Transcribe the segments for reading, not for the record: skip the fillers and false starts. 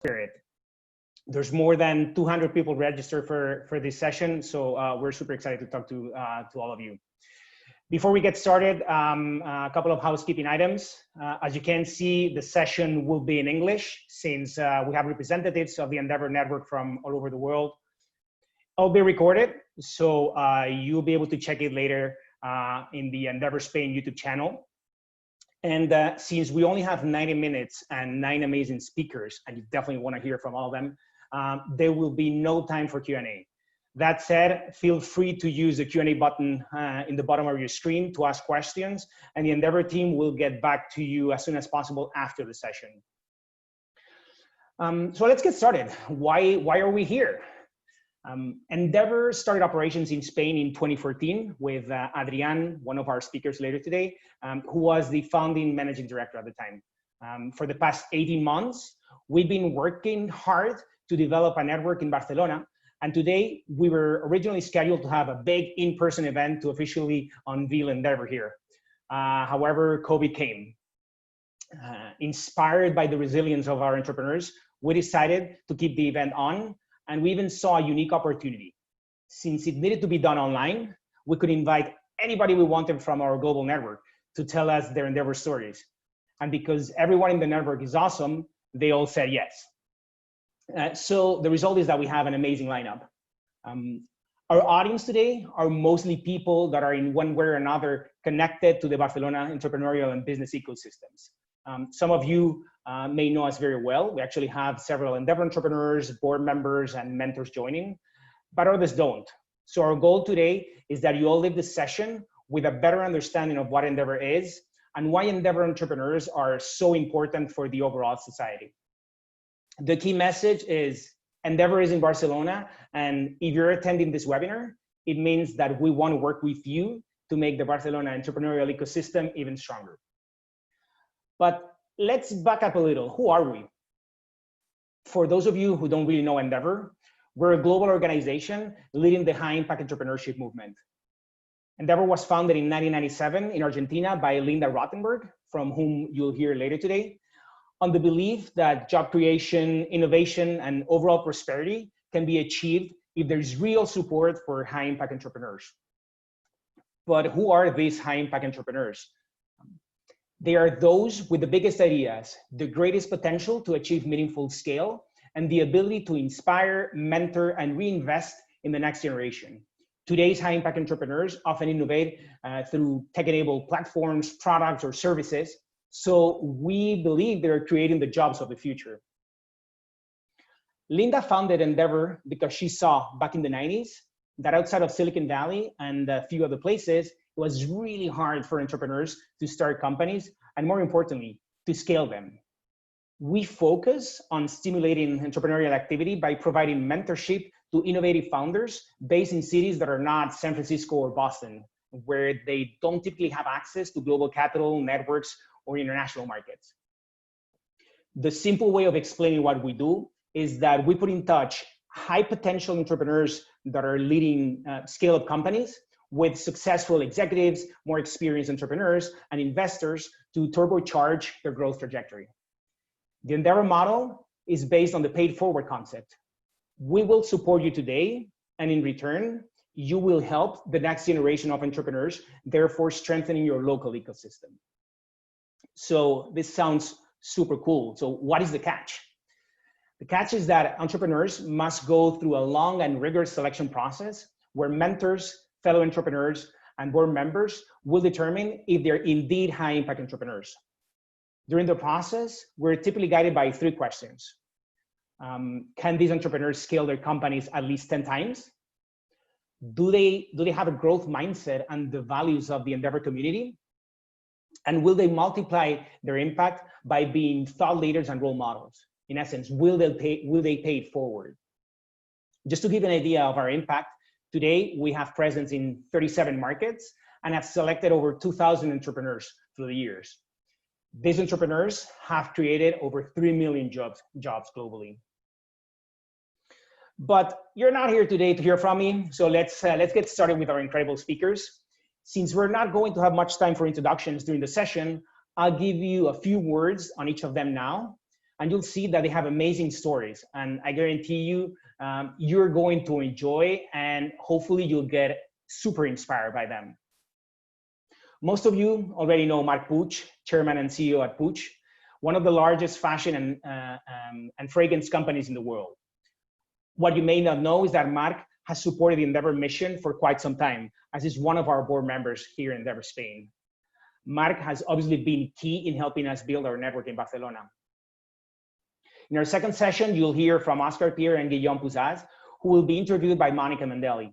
spirit. There's more than 200 people registered for this session, so we're super excited to talk to all of you. Before we get started, a couple of housekeeping items. As you can see, the session will be in English since we have representatives of the Endeavor Network from all over the world. It'll be recorded, so you'll be able to check it later in the Endeavor Spain YouTube channel. And since we only have 90 minutes and 9 amazing speakers, and you definitely want to hear from all of them, there will be no time for Q&A. That said, feel free to use the Q&A button in the bottom of your screen to ask questions, and the Endeavor team will get back to you as soon as possible after the session. So let's get started. Why are we here? Endeavor started operations in Spain in 2014 with Adrian, one of our speakers later today, who was the founding managing director at the time. For the past 18 months, we've been working hard to develop a network in Barcelona. And today we were originally scheduled to have a big in-person event to officially unveil Endeavor here. However, COVID came. Inspired by the resilience of our entrepreneurs, we decided to keep the event on. And we even saw a unique opportunity. Since it needed to be done online, we could invite anybody we wanted from our global network to tell us their Endeavor stories. And because everyone in the network is awesome, they all said yes. So the result is that we have an amazing lineup. Our audience today are mostly people that are in one way or another connected to the Barcelona entrepreneurial and business ecosystems. Some of you may know us very well. We actually have several Endeavor entrepreneurs, board members, and mentors joining, but others don't. So our goal today is that you all leave this session with a better understanding of what Endeavor is and why Endeavor entrepreneurs are so important for the overall society. The key message is Endeavor is in Barcelona, and if you're attending this webinar, it means that we want to work with you to make the Barcelona entrepreneurial ecosystem even stronger. But let's back up a little. Who are we? For those of you who don't really know Endeavor, we're a global organization leading the high-impact entrepreneurship movement. Endeavor was founded in 1997 in Argentina by Linda Rothenberg, from whom you'll hear later today, on the belief that job creation, innovation, and overall prosperity can be achieved if there's real support for high-impact entrepreneurs. But who are these high-impact entrepreneurs? They are those with the biggest ideas, the greatest potential to achieve meaningful scale, and the ability to inspire, mentor, and reinvest in the next generation. Today's high-impact entrepreneurs often innovate through tech-enabled platforms, products, or services. So we believe they're creating the jobs of the future. Linda founded Endeavor because she saw back in the 90s that outside of Silicon Valley and a few other places, it was really hard for entrepreneurs to start companies and, more importantly, to scale them. We focus on stimulating entrepreneurial activity by providing mentorship to innovative founders based in cities that are not San Francisco or Boston, where they don't typically have access to global capital, networks, or international markets. The simple way of explaining what we do is that we put in touch high potential entrepreneurs that are leading scale-up companies with successful executives, more experienced entrepreneurs, and investors to turbocharge their growth trajectory. The Endeavor model is based on the paid forward concept. We will support you today, and in return, you will help the next generation of entrepreneurs, therefore strengthening your local ecosystem. So this sounds super cool. So what is the catch? The catch is that entrepreneurs must go through a long and rigorous selection process where mentors, fellow entrepreneurs, and board members will determine if they're indeed high-impact entrepreneurs. During the process, we're typically guided by 3 questions. Can these entrepreneurs scale their companies at least 10 times? Do they have a growth mindset and the values of the Endeavor community? And will they multiply their impact by being thought leaders and role models? In essence, will they pay it forward? Just to give an idea of our impact, today we have presence in 37 markets and have selected over 2,000 entrepreneurs through the years. These entrepreneurs have created over 3 million jobs globally. But you're not here today to hear from me, so let's get started with our incredible speakers. Since we're not going to have much time for introductions during the session, I'll give you a few words on each of them now. and you'll see that they have amazing stories. And I guarantee you, you're going to enjoy, and hopefully you'll get super inspired by them. Most of you already know Marc Puig, Chairman and CEO at Puig, one of the largest fashion and fragrance companies in the world. What you may not know is that Marc has supported the Endeavor mission for quite some time, as he's one of our board members here in Endeavor Spain. Marc has obviously been key in helping us build our network in Barcelona. In our second session, you'll hear from Oscar, Pierre, and Guillaume Pousaz, who will be interviewed by Monica Mandelli.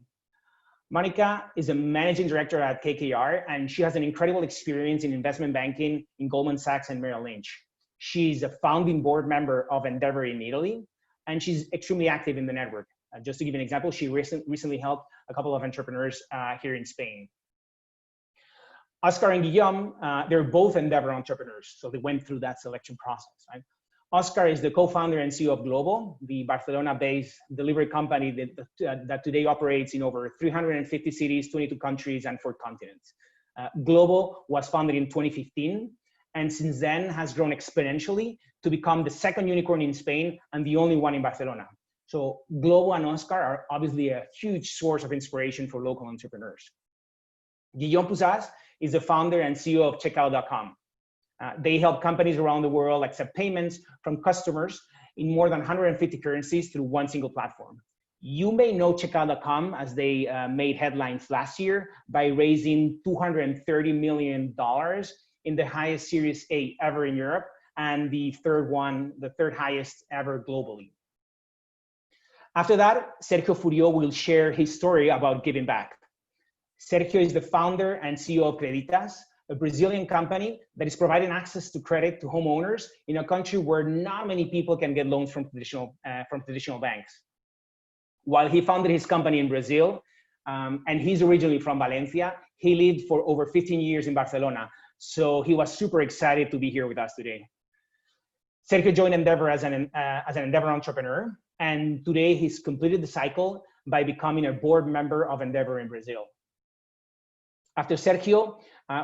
Monica is a managing director at KKR, and she has an incredible experience in investment banking in Goldman Sachs and Merrill Lynch. She's a founding board member of Endeavor in Italy, and she's extremely active in the network. Just to give you an example, she recently helped a couple of entrepreneurs here in Spain. Oscar and Guillaume, they're both Endeavor entrepreneurs, so they went through that selection process, right? Oscar is the co-founder and CEO of Glovo, the Barcelona-based delivery company that today operates in over 350 cities, 22 countries, and 4 continents. Glovo was founded in 2015, and since then has grown exponentially to become the second unicorn in Spain and the only one in Barcelona. So Glovo and Oscar are obviously a huge source of inspiration for local entrepreneurs. Guillaume Pousaz is the founder and CEO of Checkout.com. They help companies around the world accept payments from customers in more than 150 currencies through one single platform. You may know Checkout.com as they made headlines last year by raising $230 million in the highest Series A ever in Europe, and the third highest ever globally. After that, Sergio Furio will share his story about giving back. Sergio is the founder and CEO of Creditas, a Brazilian company that is providing access to credit to homeowners in a country where not many people can get loans from traditional banks. While he founded his company in Brazil, and he's originally from Valencia, he lived for over 15 years in Barcelona. So he was super excited to be here with us today. Sergio joined Endeavor as an Endeavor entrepreneur, and today he's completed the cycle by becoming a board member of Endeavor in Brazil. After Sergio,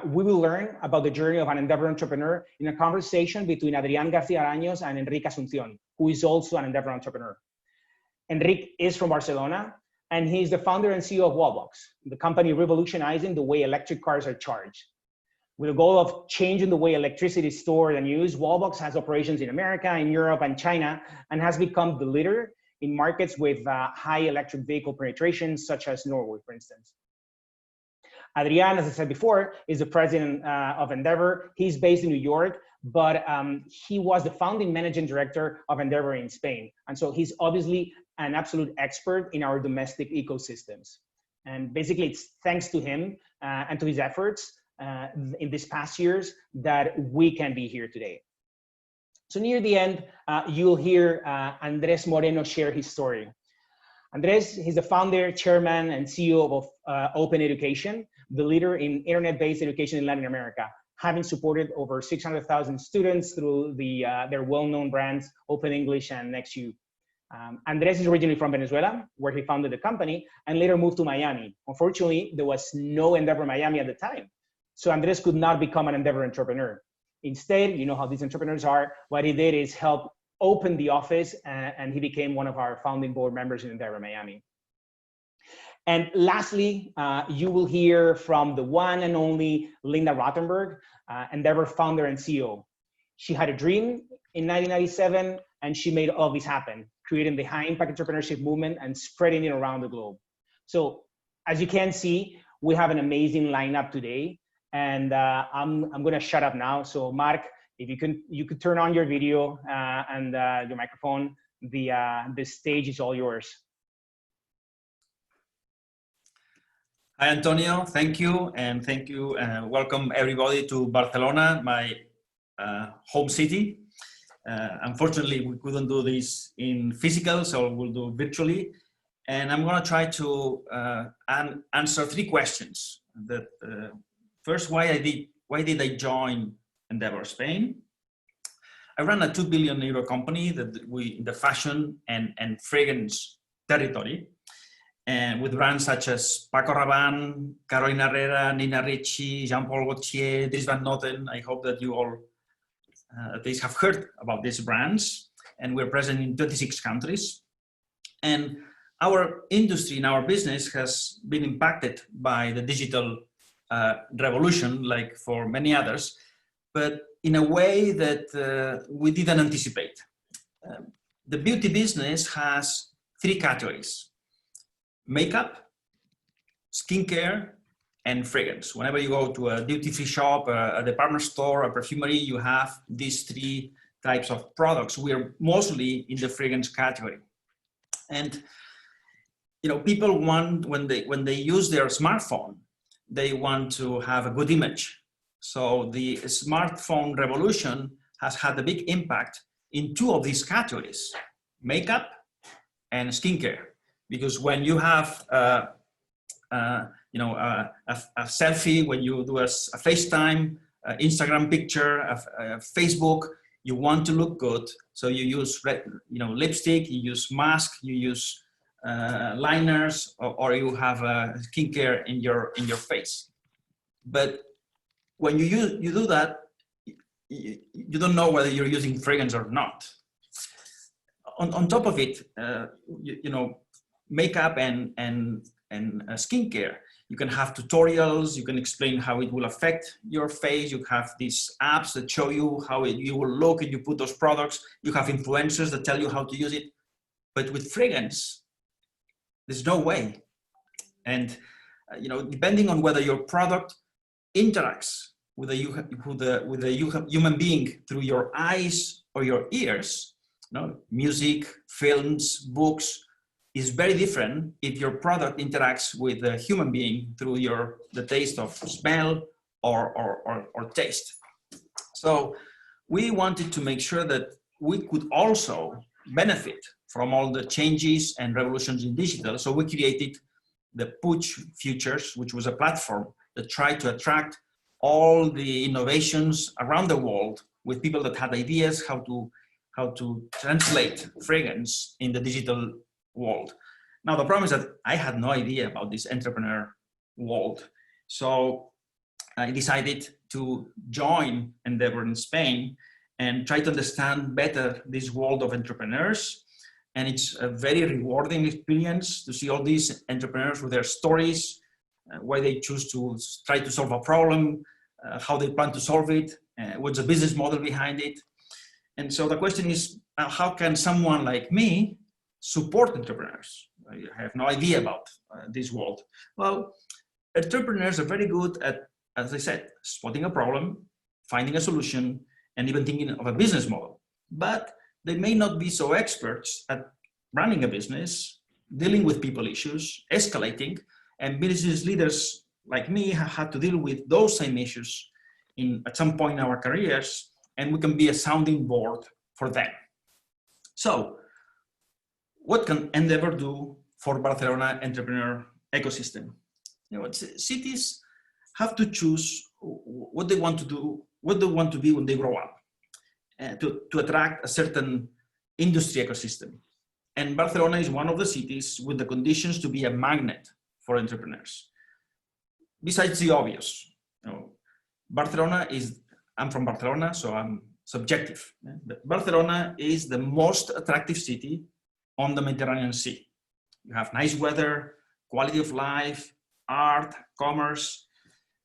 we will learn about the journey of an Endeavor entrepreneur in a conversation between Adrian, Garcia, Aranyos, and Enric Asunción, who is also an Endeavor entrepreneur. Enric is from Barcelona, and he's the founder and CEO of Wallbox, the company revolutionizing the way electric cars are charged. With the goal of changing the way electricity is stored and used, Wallbox has operations in America, in Europe, and China, and has become the leader in markets with high electric vehicle penetration, such as Norway, for instance. Adrian, as I said before, is the president of Endeavor. He's based in New York, but he was the founding managing director of Endeavor in Spain. And so he's obviously an absolute expert in our domestic ecosystems. And basically, it's thanks to him and to his efforts in these past years that we can be here today. So near the end, you'll hear Andrés Moreno share his story. Andrés, he's the founder, chairman, and CEO of Open Education, the leader in internet-based education in Latin America, having supported over 600,000 students through their well-known brands, OpenEnglish and NextU. Andrés is originally from Venezuela, where he founded the company, and later moved to Miami. Unfortunately, there was no Endeavor Miami at the time, so Andrés could not become an Endeavor entrepreneur. Instead, you know how these entrepreneurs are, what he did is help open the office, and he became one of our founding board members in Endeavor Miami. And lastly, you will hear from the one and only Linda Rothenberg, Endeavor founder and CEO. She had a dream in 1997, and she made all this happen, creating the high impact entrepreneurship movement and spreading it around the globe. So as you can see, we have an amazing lineup today, and I'm gonna shut up now. So Marc, if you could turn on your video and your microphone, the stage is all yours. Hi, Antonio. Thank you. And thank you. Welcome everybody to Barcelona, my home city. Unfortunately, we couldn't do this in physical, so we'll do virtually. And I'm going to try to answer 3 questions. First, why did I join Endeavor Spain? I run a €2 billion company that in the fashion and fragrance territory, and with brands such as Paco Rabanne, Carolina Herrera, Nina Ricci, Jean Paul Gaultier, Dries Van Noten. I hope that you all they have heard about these brands, and we're present in 26 countries. And our industry and our business has been impacted by the digital revolution, like for many others, but in a way that we didn't anticipate. The beauty business has 3 categories: makeup, skincare, and fragrance. Whenever you go to a duty-free shop, a department store, a perfumery, you have these 3 types of products. We are mostly in the fragrance category. And people want, when they use their smartphone, they want to have a good image. So the smartphone revolution has had a big impact in 2 of these categories: makeup and skincare. Because when you have a selfie, when you do a FaceTime, Instagram picture, a Facebook, you want to look good. So you use lipstick, you use mask, you use liners, or you have skincare in your face. But when you do that, you don't know whether you're using fragrance or not. On top of it, makeup and skincare, you can have tutorials, you can explain how it will affect your face, you have these apps that show you how you will look and you put those products, you have influencers that tell you how to use it. But with fragrance, there's no way. And depending on whether your product interacts with a human being through your eyes or your ears, music, films, books, is very different if your product interacts with a human being through the taste of smell or taste. So we wanted to make sure that we could also benefit from all the changes and revolutions in digital. So we created the Puig Futures, which was a platform that tried to attract all the innovations around the world with people that had ideas how to translate fragrance in the digital world. Now, the problem is that I had no idea about this entrepreneur world. So I decided to join Endeavor in Spain and try to understand better this world of entrepreneurs. And it's a very rewarding experience to see all these entrepreneurs with their stories, why they choose to try to solve a problem, how they plan to solve it, what's the business model behind it. And so the question is, how can someone like me support entrepreneurs? I have no idea about this world. Well, entrepreneurs are very good at, as I said, spotting a problem, finding a solution, and even thinking of a business model. But they may not be so experts at running a business, dealing with people issues, escalating, and business leaders like me have had to deal with those same issues at some point in our careers, and we can be a sounding board for them. So, what can Endeavor do for Barcelona entrepreneur ecosystem? Cities have to choose what they want to do, what they want to be when they grow up, to attract a certain industry ecosystem. And Barcelona is one of the cities with the conditions to be a magnet for entrepreneurs. Besides the obvious, Barcelona is, I'm from Barcelona, so I'm subjective. But Barcelona is the most attractive city on the Mediterranean Sea. You have nice weather, quality of life, art, commerce,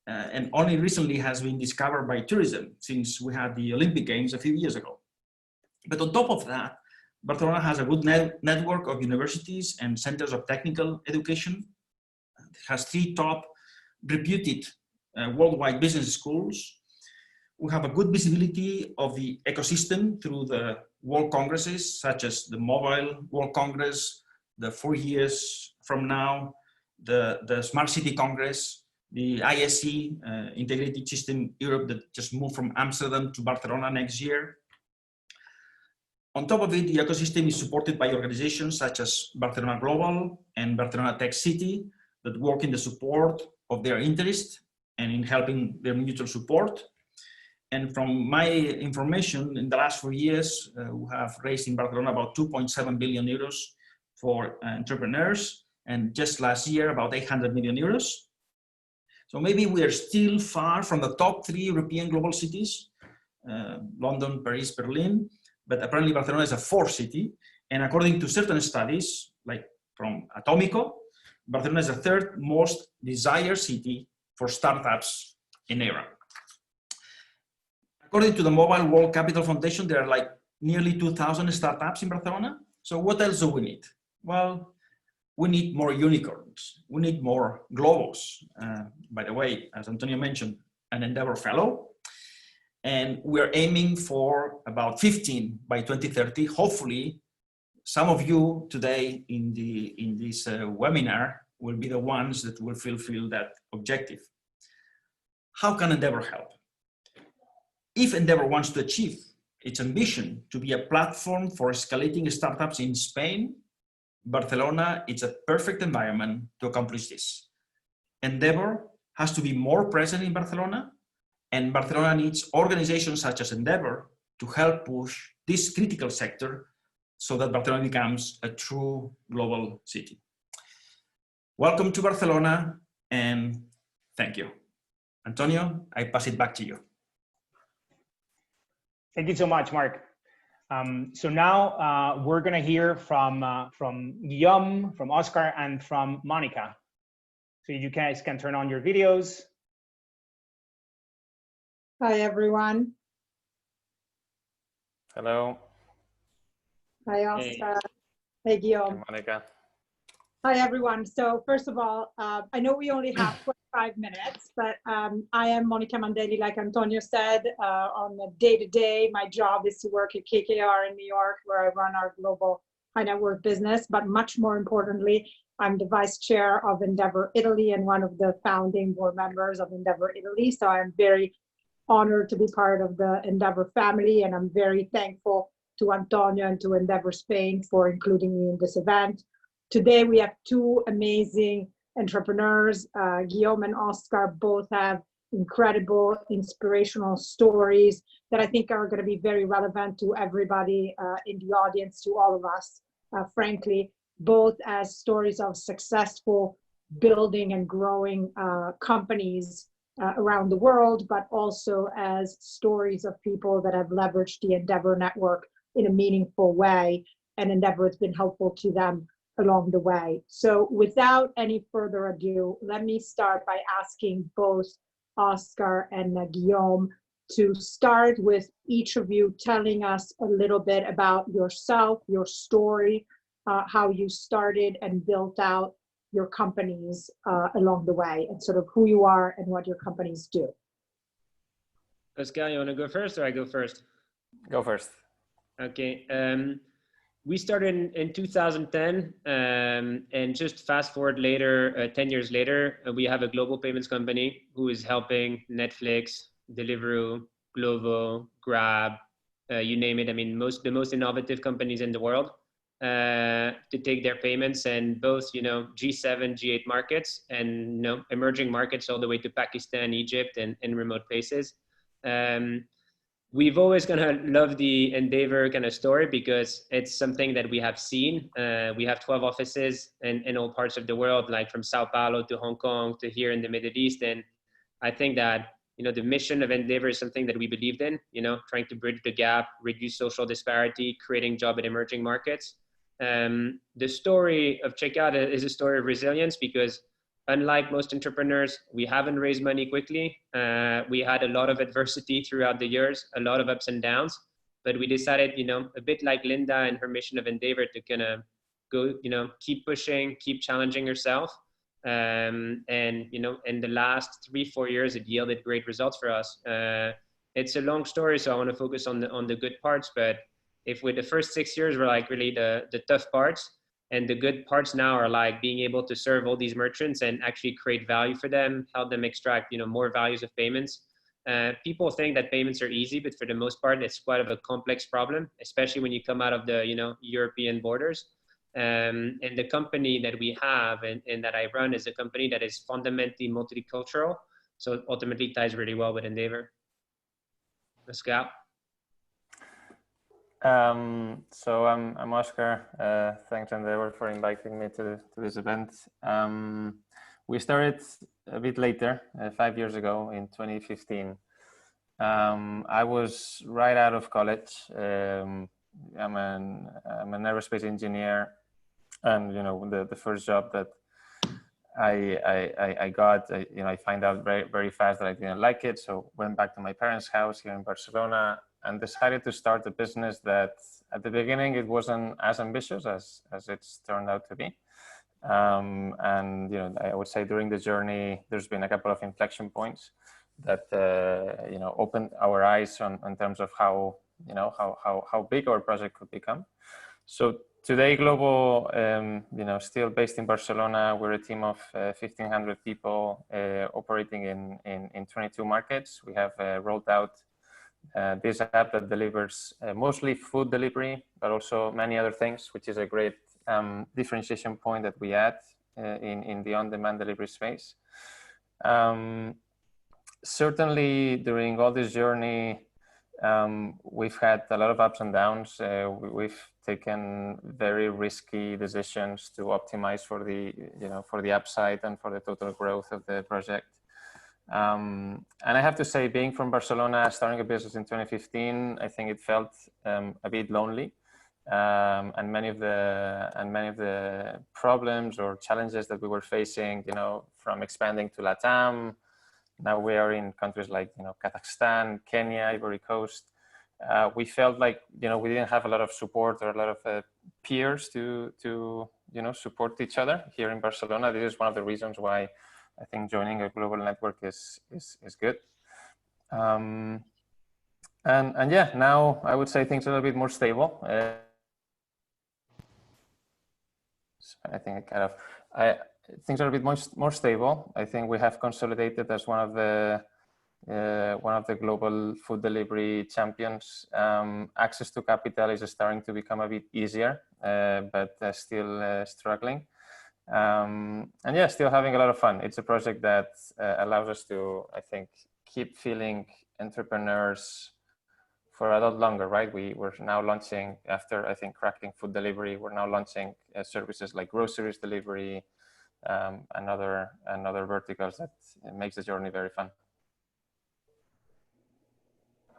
and only recently has been discovered by tourism since we had the Olympic Games a few years ago. But on top of that, Barcelona has a good network of universities and centers of technical education. It has 3 top reputed worldwide business schools. We have a good visibility of the ecosystem through the World Congresses, such as the Mobile World Congress, the 4 years from now, the Smart City Congress, the ISE, Integrated System Europe, that just moved from Amsterdam to Barcelona next year. On top of it, the ecosystem is supported by organizations such as Barcelona Global and Barcelona Tech City that work in the support of their interest and in helping their mutual support. And from my information, in the last 4 years, we have raised in Barcelona about 2.7 billion euros for entrepreneurs, and just last year, about 800 million euros. So maybe we are still far from the top 3 European global cities, London, Paris, Berlin, but apparently Barcelona is a fourth city. And according to certain studies, like from Atomico, Barcelona is the third most desired city for startups in Europe. According to the Mobile World Capital Foundation, there are like nearly 2,000 startups in Barcelona. So what else do we need? Well, we need more unicorns. We need more Globos. By the way, as Antonio mentioned, an Endeavor Fellow. And we're aiming for about 15 by 2030. Hopefully, some of you today in this webinar will be the ones that will fulfill that objective. How can Endeavor help? If Endeavor wants to achieve its ambition to be a platform for escalating startups in Spain, Barcelona is a perfect environment to accomplish this. Endeavor has to be more present in Barcelona, and Barcelona needs organizations such as Endeavor to help push this critical sector so that Barcelona becomes a true global city. Welcome to Barcelona, and thank you. Antonio, I pass it back to you. Thank you so much, Marc. So now we're going to hear from Guillaume, from Oscar, and from Monica. So you guys can turn on your videos. Hi, everyone. Hello. Hi, Oscar. Hey, Guillaume. Hey, Monica. Hi, everyone. So first of all, I know we only have 25 minutes, but I am Monica Mandelli, like Antonio said, on the day-to-day. My job is to work at KKR in New York, where I run our global high net worth business. But much more importantly, I'm the vice chair of Endeavor Italy and one of the founding board members of Endeavor Italy. So I'm very honored to be part of the Endeavor family, and I'm very thankful to Antonio and to Endeavor Spain for including me in this event. Today, we have two amazing entrepreneurs. Guillaume and Oscar both have incredible, inspirational stories that I think are going to be very relevant to everybody in the audience, to all of us, frankly, both as stories of successful building and growing companies around the world, but also as stories of people that have leveraged the Endeavor network in a meaningful way, and Endeavor has been helpful to them along the way. So without any further ado, let me start by asking both Oscar and Guillaume to start with each of you telling us a little bit about yourself, your story, how you started and built out your companies along the way, and sort of who you are and what your companies do. Oscar, you want to go first or I go first? Go first. Okay. We started in 2010, and just fast forward later, 10 years later, we have a global payments company who is helping Netflix, Deliveroo, Glovo, Grab, you name it. I mean, the most innovative companies in the world to take their payments, and both, G7, G8 markets, and emerging markets all the way to Pakistan, Egypt, and remote places. We've always kind of loved the Endeavor kind of story because it's something that we have seen. We have 12 offices in all parts of the world, like from Sao Paulo to Hong Kong to here in the Middle East. And I think that, the mission of Endeavor is something that we believed in, trying to bridge the gap, reduce social disparity, creating job in emerging markets. The story of Checkout is a story of resilience because unlike most entrepreneurs, we haven't raised money quickly. We had a lot of adversity throughout the years, a lot of ups and downs, but we decided, a bit like Linda and her mission of Endeavor, to kind of go, keep pushing, keep challenging yourself. And, in the last 3-4 years, it yielded great results for us. It's a long story, so I want to focus on the good parts, but if with the first 6 years were like really the tough parts, and the good parts now are like being able to serve all these merchants and actually create value for them, help them extract, more values of payments. People think that payments are easy, but for the most part, it's quite of a complex problem, especially when you come out of the, European borders. And the company that we have and that I run is a company that is fundamentally multicultural. So it ultimately ties really well with Endeavor. Let's go. So I'm Oscar. Thanks Endeavor for inviting me to this event. We started a bit later, 5 years ago in 2015. I was right out of college. I'm an aerospace engineer, and the first job that I got, I find out very fast that I didn't like it. So went back to my parents' house here in Barcelona and decided to start a business that at the beginning it wasn't as ambitious as it's turned out to be. And I would say during the journey, there's been a couple of inflection points that opened our eyes in terms of how big our project could become. So today, Glovo, still based in Barcelona, we're a team of 1,500 people operating in 22 markets. We have rolled out this app that delivers mostly food delivery, but also many other things, which is a great differentiation point that we add in the on-demand delivery space. Certainly, during all this journey, we've had a lot of ups and downs. We've taken very risky decisions to optimize for the upside and for the total growth of the project. And I have to say, being from Barcelona, starting a business in 2015, I think it felt a bit lonely. And many of the problems or challenges that we were facing, from expanding to LATAM. Now we are in countries like Kazakhstan, Kenya, Ivory Coast. We felt like we didn't have a lot of support or a lot of peers to support each other here in Barcelona. This is one of the reasons why I think joining a global network is good. And yeah, now I would say things are a little bit more stable. I think things are a bit more stable. I think we have consolidated as one of the global food delivery champions. Access to capital is starting to become a bit easier, but still struggling. And yeah, still having a lot of fun. It's a project that allows us to, I think, keep feeling entrepreneurs for a lot longer, right? We're now launching, after I think cracking food delivery, we're now launching services like groceries delivery, and other verticals that makes the journey very fun.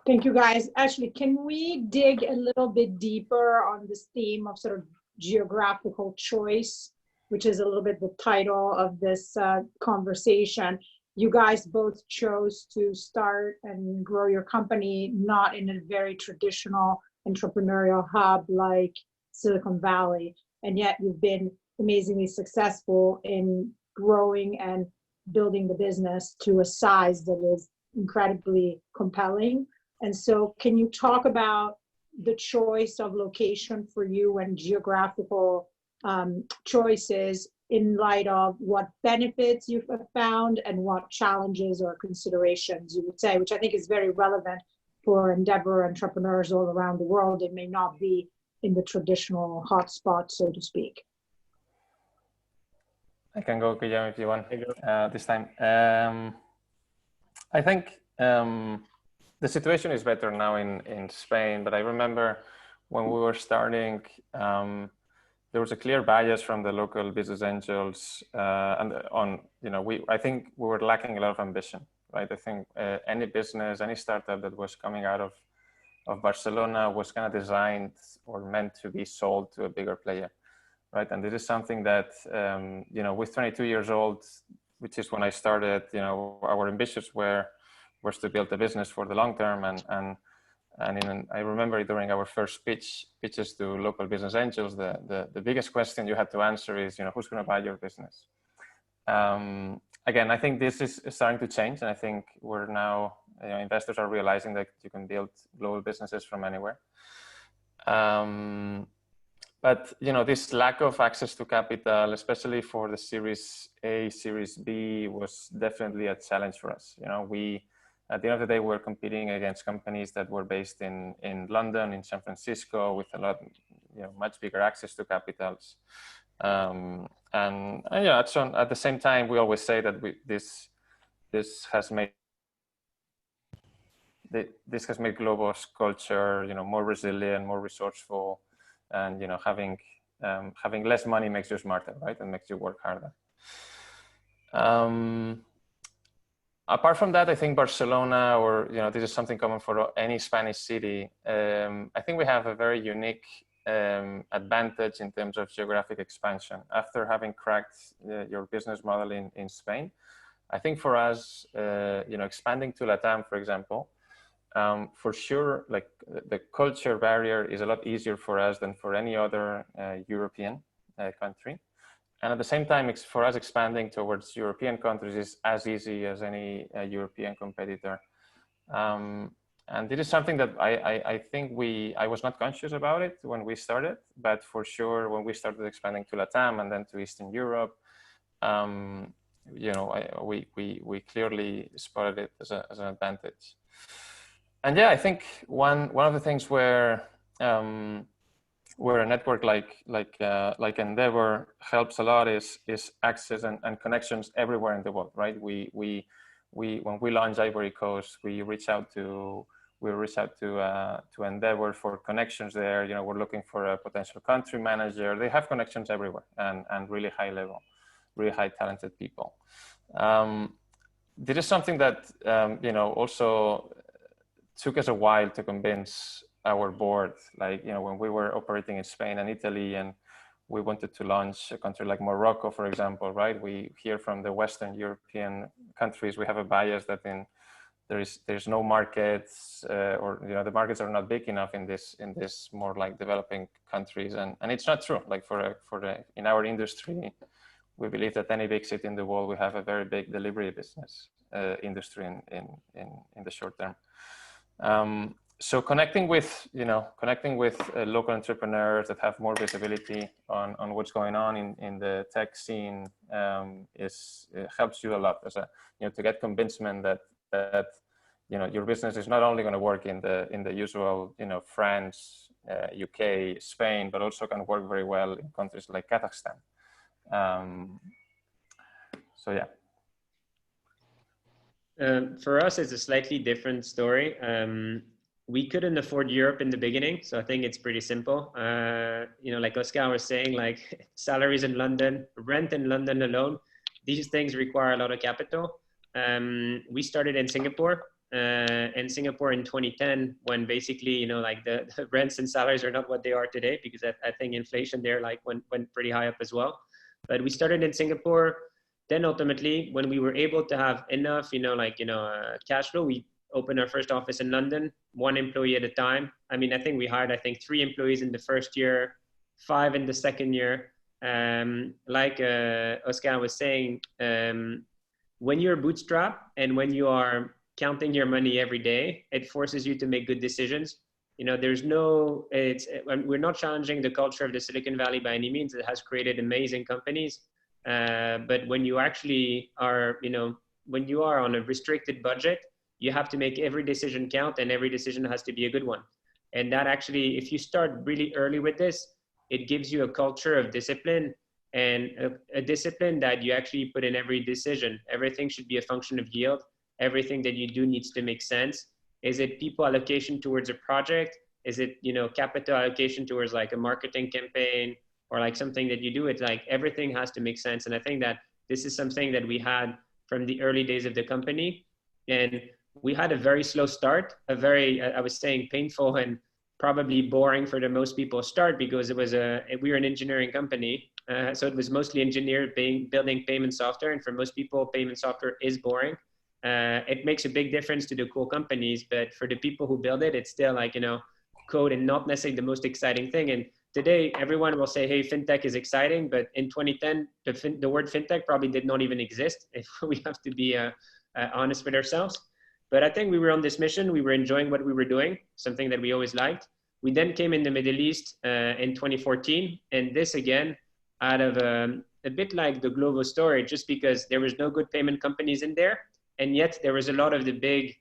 Thank you, guys. Actually, can we dig a little bit deeper on this theme of sort of geographical choice, which is a little bit the title of this conversation? You guys both chose to start and grow your company not in a very traditional entrepreneurial hub like Silicon Valley, and yet you've been amazingly successful in growing and building the business to a size that is incredibly compelling. And so can you talk about the choice of location for you and geographical choices in light of what benefits you've found and what challenges or considerations you would say, which I think is very relevant for endeavor entrepreneurs all around the world. It may not be in the traditional hotspot, so to speak. I can go, Guillaume, if you want this time. I think the situation is better now in Spain, but I remember when we were starting, there was a clear bias from the local business angels, I think we were lacking a lot of ambition, right? I think any business, any startup that was coming out of Barcelona was kind of designed or meant to be sold to a bigger player, right? And this is something that, with 22 years old, which is when I started, our ambitions was to build a business for the long term. And I remember during our first pitches to local business angels, the biggest question you had to answer is, who's going to buy your business? Again, I think this is starting to change. And I think we're now, investors are realizing that you can build global businesses from anywhere. But, this lack of access to capital, especially for the Series A, Series B, was definitely a challenge for us. At the end of the day, we're competing against companies that were based in London, in San Francisco, with a lot, much bigger access to capitals. And at the same time, we always say that this has made Glovo's culture, more resilient, more resourceful, and having less money makes you smarter, right, and makes you work harder. Apart from that, I think Barcelona, or this is something common for any Spanish city. I think we have a very unique advantage in terms of geographic expansion. After having cracked your business model in Spain, I think for us, expanding to Latam, for example, for sure, like the culture barrier is a lot easier for us than for any other European country. And at the same time, for us, expanding towards European countries is as easy as any European competitor. And it is something that I think I was not conscious about it when we started, but for sure, when we started expanding to Latam and then to Eastern Europe, we clearly spotted it as an advantage. And yeah, I think one of the things where a network like Endeavor helps a lot is access and connections everywhere in the world, right? We when we launched Ivory Coast, we reached out to Endeavor for connections there. We're looking for a potential country manager. They have connections everywhere and really high level, really high talented people. This is something that also took us a while to convince our board. When we were operating in Spain and Italy, and we wanted to launch a country like Morocco, for example, right? We hear from the Western European countries, we have a bias that there's no markets, or the markets are not big enough in this more like developing countries, and it's not true. Like in our industry, we believe that any big city in the world, we have a very big delivery business industry in the short term. So connecting with local entrepreneurs that have more visibility on what's going on in the tech scene helps you a lot to get convincement that your business is not only going to work in the usual France, UK, Spain, but also can work very well in countries like Kazakhstan. So yeah. For us, it's a slightly different story. We couldn't afford Europe in the beginning, so I think it's pretty simple. Like Oscar was saying, like salaries in London, rent in London alone, these things require a lot of capital. We started in Singapore, in 2010, when basically, like the rents and salaries are not what they are today, because I think inflation there went pretty high up as well. But we started in Singapore. Then ultimately, when we were able to have enough, cash flow, we opened our first office in London, 1 employee at a time. I think we hired, 3 employees in the first year, 5 in the second year. Like Oscar was saying, when you're bootstrapped and when you are counting your money every day, it forces you to make good decisions. We're not challenging the culture of the Silicon Valley by any means. It has created amazing companies. But when you actually are, when you are on a restricted budget, you have to make every decision count, and every decision has to be a good one. And that actually, if you start really early with this, it gives you a culture of discipline, and a discipline that you actually put in every decision. Everything should be a function of yield. Everything that you do needs to make sense. Is it people allocation towards a project? Is it, capital allocation towards like a marketing campaign or like something that you do? It's like everything has to make sense. And I think that this is something that we had from the early days of the company. And we had a very slow start, a very, I was saying, painful and probably boring for the most people start, because we were an engineering company. So it was mostly engineers building payment software. And for most people, payment software is boring. It makes a big difference to the cool companies, but for the people who build it, it's still like, code and not necessarily the most exciting thing. And today, everyone will say, hey, fintech is exciting. But in 2010, the word fintech probably did not even exist, if we have to be honest with ourselves. But I think we were on this mission. We were enjoying what we were doing, something that we always liked. We then came in the Middle East in 2014. And this, again, out of a bit like the Glovo story, just because there was no good payment companies in there. And yet there was a lot of the big,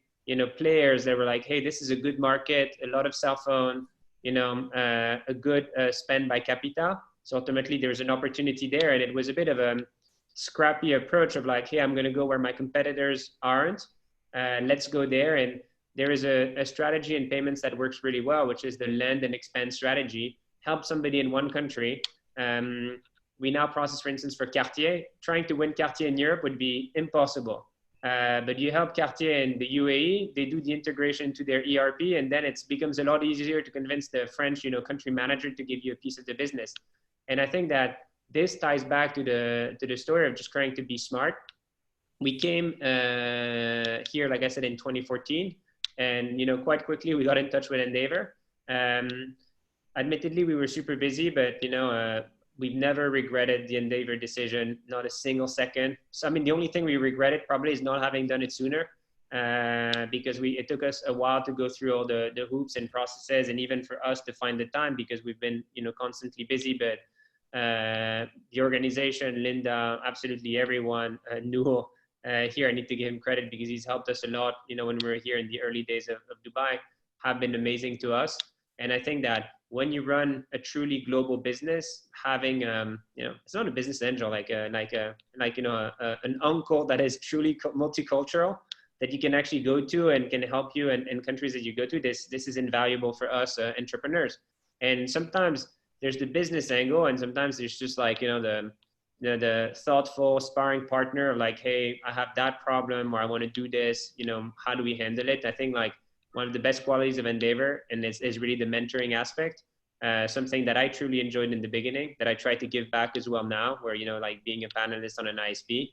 players that were like, hey, this is a good market, a lot of cell phone, a good spend by capital. So ultimately there was an opportunity there. And it was a bit of a scrappy approach of like, hey, I'm going to go where my competitors aren't. Let's go there. And there is a strategy in payments that works really well, which is the land and expand strategy. Help somebody in one country. We now process, for instance, for Cartier. Trying to win Cartier in Europe would be impossible. But you help Cartier in the UAE, they do the integration to their ERP, and then it becomes a lot easier to convince the French, country manager to give you a piece of the business. And I think that this ties back to the story of just trying to be smart. We came here, like I said, in 2014, and quite quickly we got in touch with Endeavor. Admittedly, we were super busy, but we've never regretted the Endeavor decision, not a single second. So, I mean, the only thing we regretted probably is not having done it sooner, because it took us a while to go through all the hoops and processes, and even for us to find the time, because we've been, constantly busy. But the organization, Linda, absolutely everyone, Nuho, here, I need to give him credit because he's helped us a lot, when we were here in the early days of Dubai, have been amazing to us. And I think that when you run a truly global business, having it's not a business angel like an uncle that is truly multicultural that you can actually go to and can help you in countries that you go to. This is invaluable for us entrepreneurs. And sometimes there's the business angle, and sometimes there's just like the thoughtful sparring partner, like, hey, I have that problem, or I want to do this. How do we handle it? I think like one of the best qualities of Endeavor, and is really the mentoring aspect. Something that I truly enjoyed in the beginning, that I try to give back as well now, where, like being a panelist on an ISP.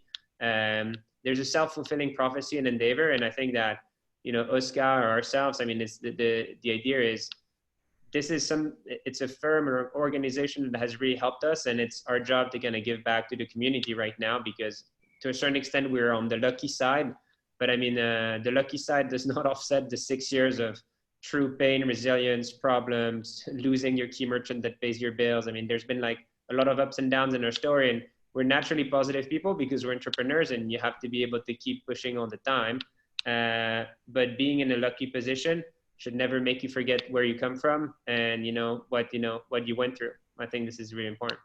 There's a self-fulfilling prophecy in Endeavor. And I think that, Oscar or ourselves, I mean, it's the idea is, it's a firm or organization that has really helped us. And it's our job to kind of give back to the community right now, because to a certain extent, we're on the lucky side. But I mean, the lucky side does not offset the 6 years of true pain, resilience, problems, losing your key merchant that pays your bills. I mean, there's been like a lot of ups and downs in our story, and we're naturally positive people because we're entrepreneurs, and you have to be able to keep pushing all the time. But being in a lucky position should never make you forget where you come from and what you went through. I think this is really important.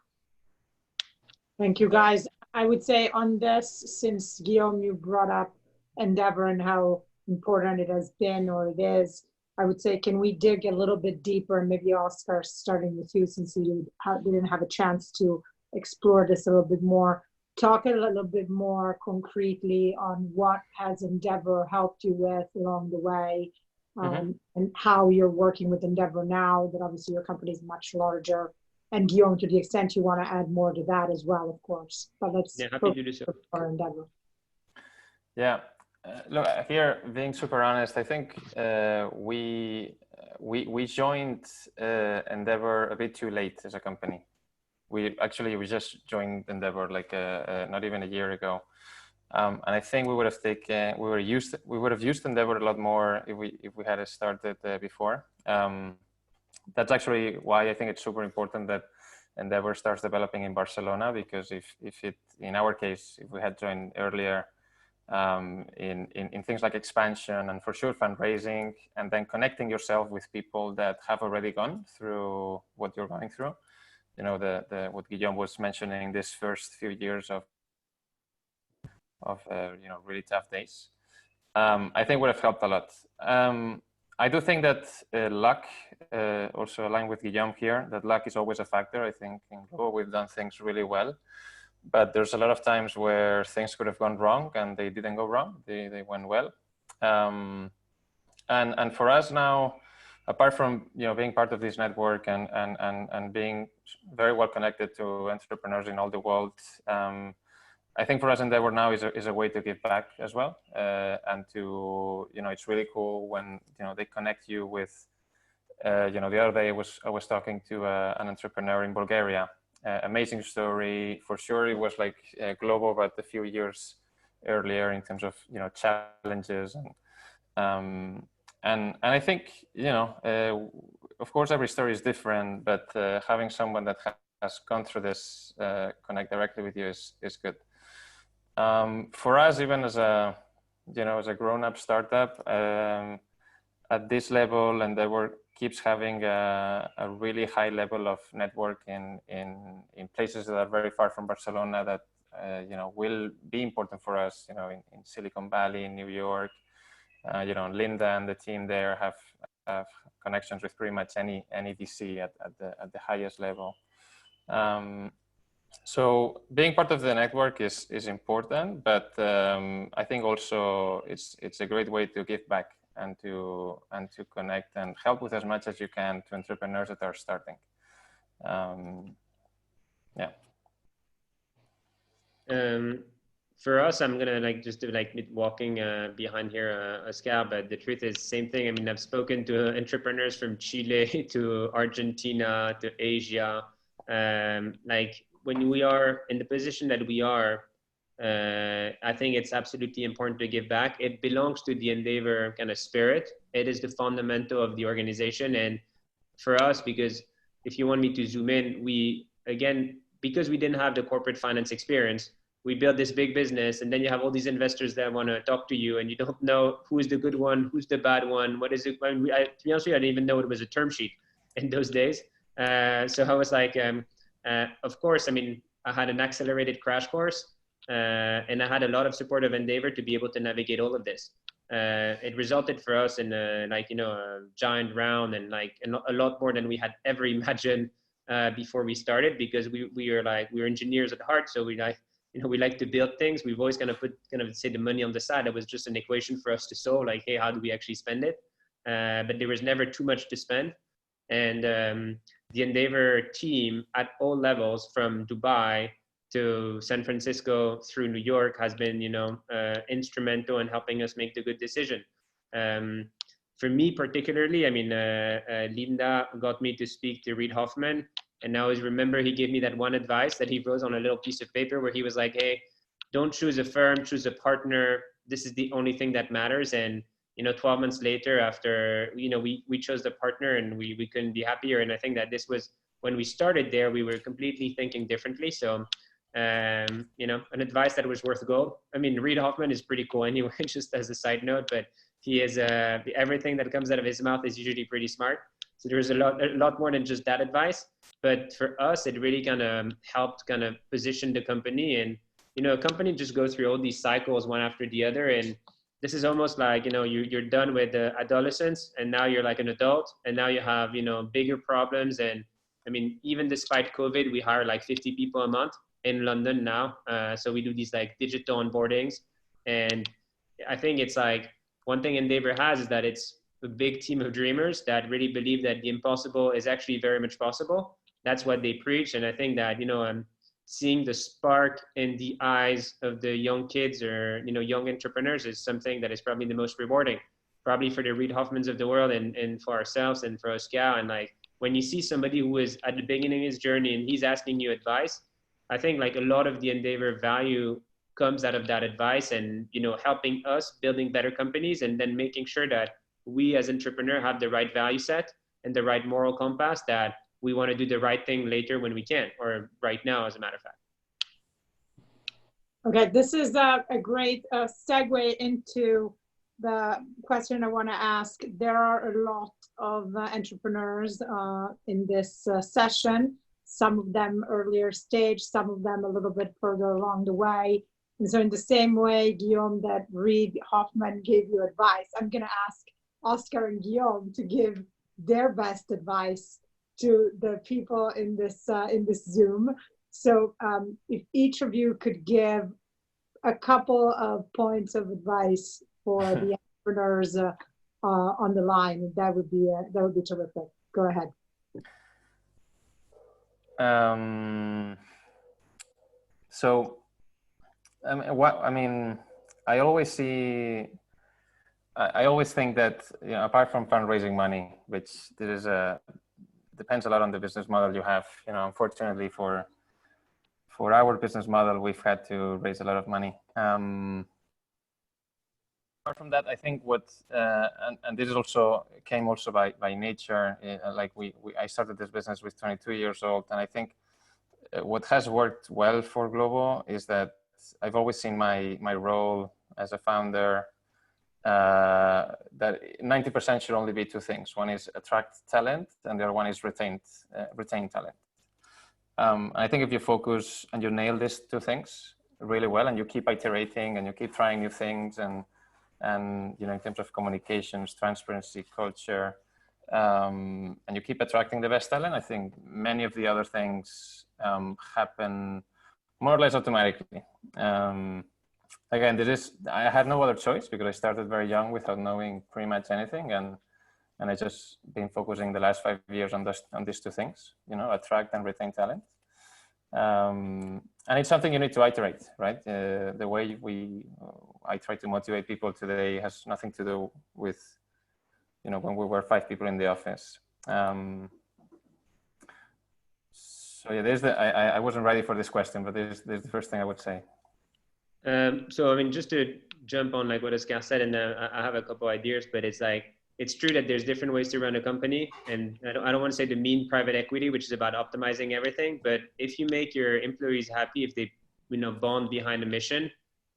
Thank you, guys. I would say on this, since Guillaume, you brought up Endeavor and how important it has been, or it is, I would say, can we dig a little bit deeper, and maybe Oscar, starting with you, since you didn't have a chance to explore this a little bit more. Talk a little bit more concretely on what has Endeavor helped you with along the way, and how you're working with Endeavor now, that obviously your company is much larger. And Guillaume, to the extent you want to add more to that as well, of course. But let's happy to do so. For Endeavor. Yeah. Look, here, being super honest, I think we joined Endeavor a bit too late as a company. We just joined Endeavor like not even a year ago, and I think we would have used Endeavor a lot more if we had started before. That's actually why I think it's super important that Endeavor starts developing in Barcelona, because if in our case, if we had joined earlier, in things like expansion and for sure fundraising, and then connecting yourself with people that have already gone through what you're going through, what Guillaume was mentioning, this first few years of really tough days, I think would have helped a lot. I do think that luck, also aligned with Guillaume here, that luck is always a factor. I think in Glovo we've done things really well, but there's a lot of times where things could have gone wrong, and they didn't go wrong. They went well. And for us now, apart from being part of this network and being very well connected to entrepreneurs in all the world, I think for us Endeavor now is a way to give back as well, and to it's really cool when they connect you with the other day I was talking to an entrepreneur in Bulgaria. Amazing story. For sure it was like Glovo, but a few years earlier in terms of challenges, and I think of course every story is different, but having someone that has gone through this connect directly with you is good. For us, even as a grown-up startup at this level, Endeavor keeps having a really high level of network in places that are very far from Barcelona, that will be important for us. In Silicon Valley, in New York, Linda and the team there have connections with pretty much any VC at the highest level. So being part of the network is important, but I think also it's a great way to give back and to connect and help with as much as you can to entrepreneurs that are starting. Yeah. For us, I'm gonna just do walking behind here a scale, but the truth is same thing. I mean, I've spoken to entrepreneurs from Chile to Argentina to Asia. When we are in the position that we are, I think it's absolutely important to give back. It belongs to the Endeavor kind of spirit. It is the fundamental of the organization. And for us, because if you want me to zoom in, because we didn't have the corporate finance experience, we built this big business, and then you have all these investors that want to talk to you, and you don't know who's the good one, who's the bad one, what is it? To be honest with you, I didn't even know it was a term sheet in those days. So I was like, of course, I mean, I had an accelerated crash course, and I had a lot of support of Endeavor to be able to navigate all of this. It resulted for us in a giant round and a lot more than we had ever imagined before we started, because we were engineers at heart, so we like to build things. We've always kind of say the money on the side. It was just an equation for us to solve, like, hey, how do we actually spend it? But there was never too much to spend. And the Endeavor team at all levels, from Dubai to San Francisco through New York, has been, instrumental in helping us make the good decision. For me particularly, I mean, Linda got me to speak to Reid Hoffman. And I always remember he gave me that one advice that he wrote on a little piece of paper, where he was like, hey, don't choose a firm, choose a partner. This is the only thing that matters. And, 12 months later, after, we chose the partner, and we couldn't be happier. And I think that this was, when we started there, we were completely thinking differently. So, an advice that was worth gold. I mean, Reid Hoffman is pretty cool anyway, just as a side note, but he is, everything that comes out of his mouth is usually pretty smart. So there's a lot more than just that advice. But for us, it really kind of helped kind of position the company. And, a company just goes through all these cycles one after the other. And this is almost like, you're done with adolescence, and now you're like an adult, and now you have, bigger problems. And I mean, even despite COVID, we hire like 50 people a month in London now. So we do these digital onboardings. And I think it's one thing Endeavor has is that it's a big team of dreamers that really believe that the impossible is actually very much possible. That's what they preach. And I think that, seeing the spark in the eyes of the young kids or, young entrepreneurs is something that is probably the most rewarding, probably for the Reid Hoffmans of the world, and for ourselves and for Oscar. And when you see somebody who is at the beginning of his journey and he's asking you advice, I think a lot of the Endeavor value comes out of that advice, and, helping us building better companies, and then making sure that we as entrepreneurs have the right value set and the right moral compass, that we want to do the right thing later when we can, or right now, as a matter of fact. Okay, this is a great segue into the question I want to ask. There are a lot of entrepreneurs in this session, some of them earlier stage, some of them a little bit further along the way. And so in the same way, Guillaume, that Reid Hoffman gave you advice, I'm going to ask Oscar and Guillaume to give their best advice to the people in this Zoom. So if each of you could give a couple of points of advice for the entrepreneurs on the line, that would be terrific. Go ahead. So, I always think that, apart from fundraising money, which depends a lot on the business model you have. Unfortunately for our business model, we've had to raise a lot of money. Apart from that, I think and this is also came by nature. I started this business with 22 years old, and I think what has worked well for Glovo is that I've always seen my role as a founder, that 90% should only be two things. One is attract talent, and the other one is retain talent. I think if you focus and you nail these two things really well, and you keep iterating and you keep trying new things, and in terms of communications, transparency, culture, and you keep attracting the best talent, I think many of the other things happen more or less automatically. Again, I had no other choice because I started very young without knowing pretty much anything, and I just been focusing the last 5 years on these two things, attract and retain talent. And it's something you need to iterate, right? The way I try to motivate people today has nothing to do with, when we were 5 people in the office. So yeah, I wasn't ready for this question, but there's the first thing I would say. So I mean, just to jump on like what Oscar said, and I have a couple ideas, but it's true that there's different ways to run a company, and I don't want to say the mean private equity, which is about optimizing everything, but if you make your employees happy, if they bond behind a mission,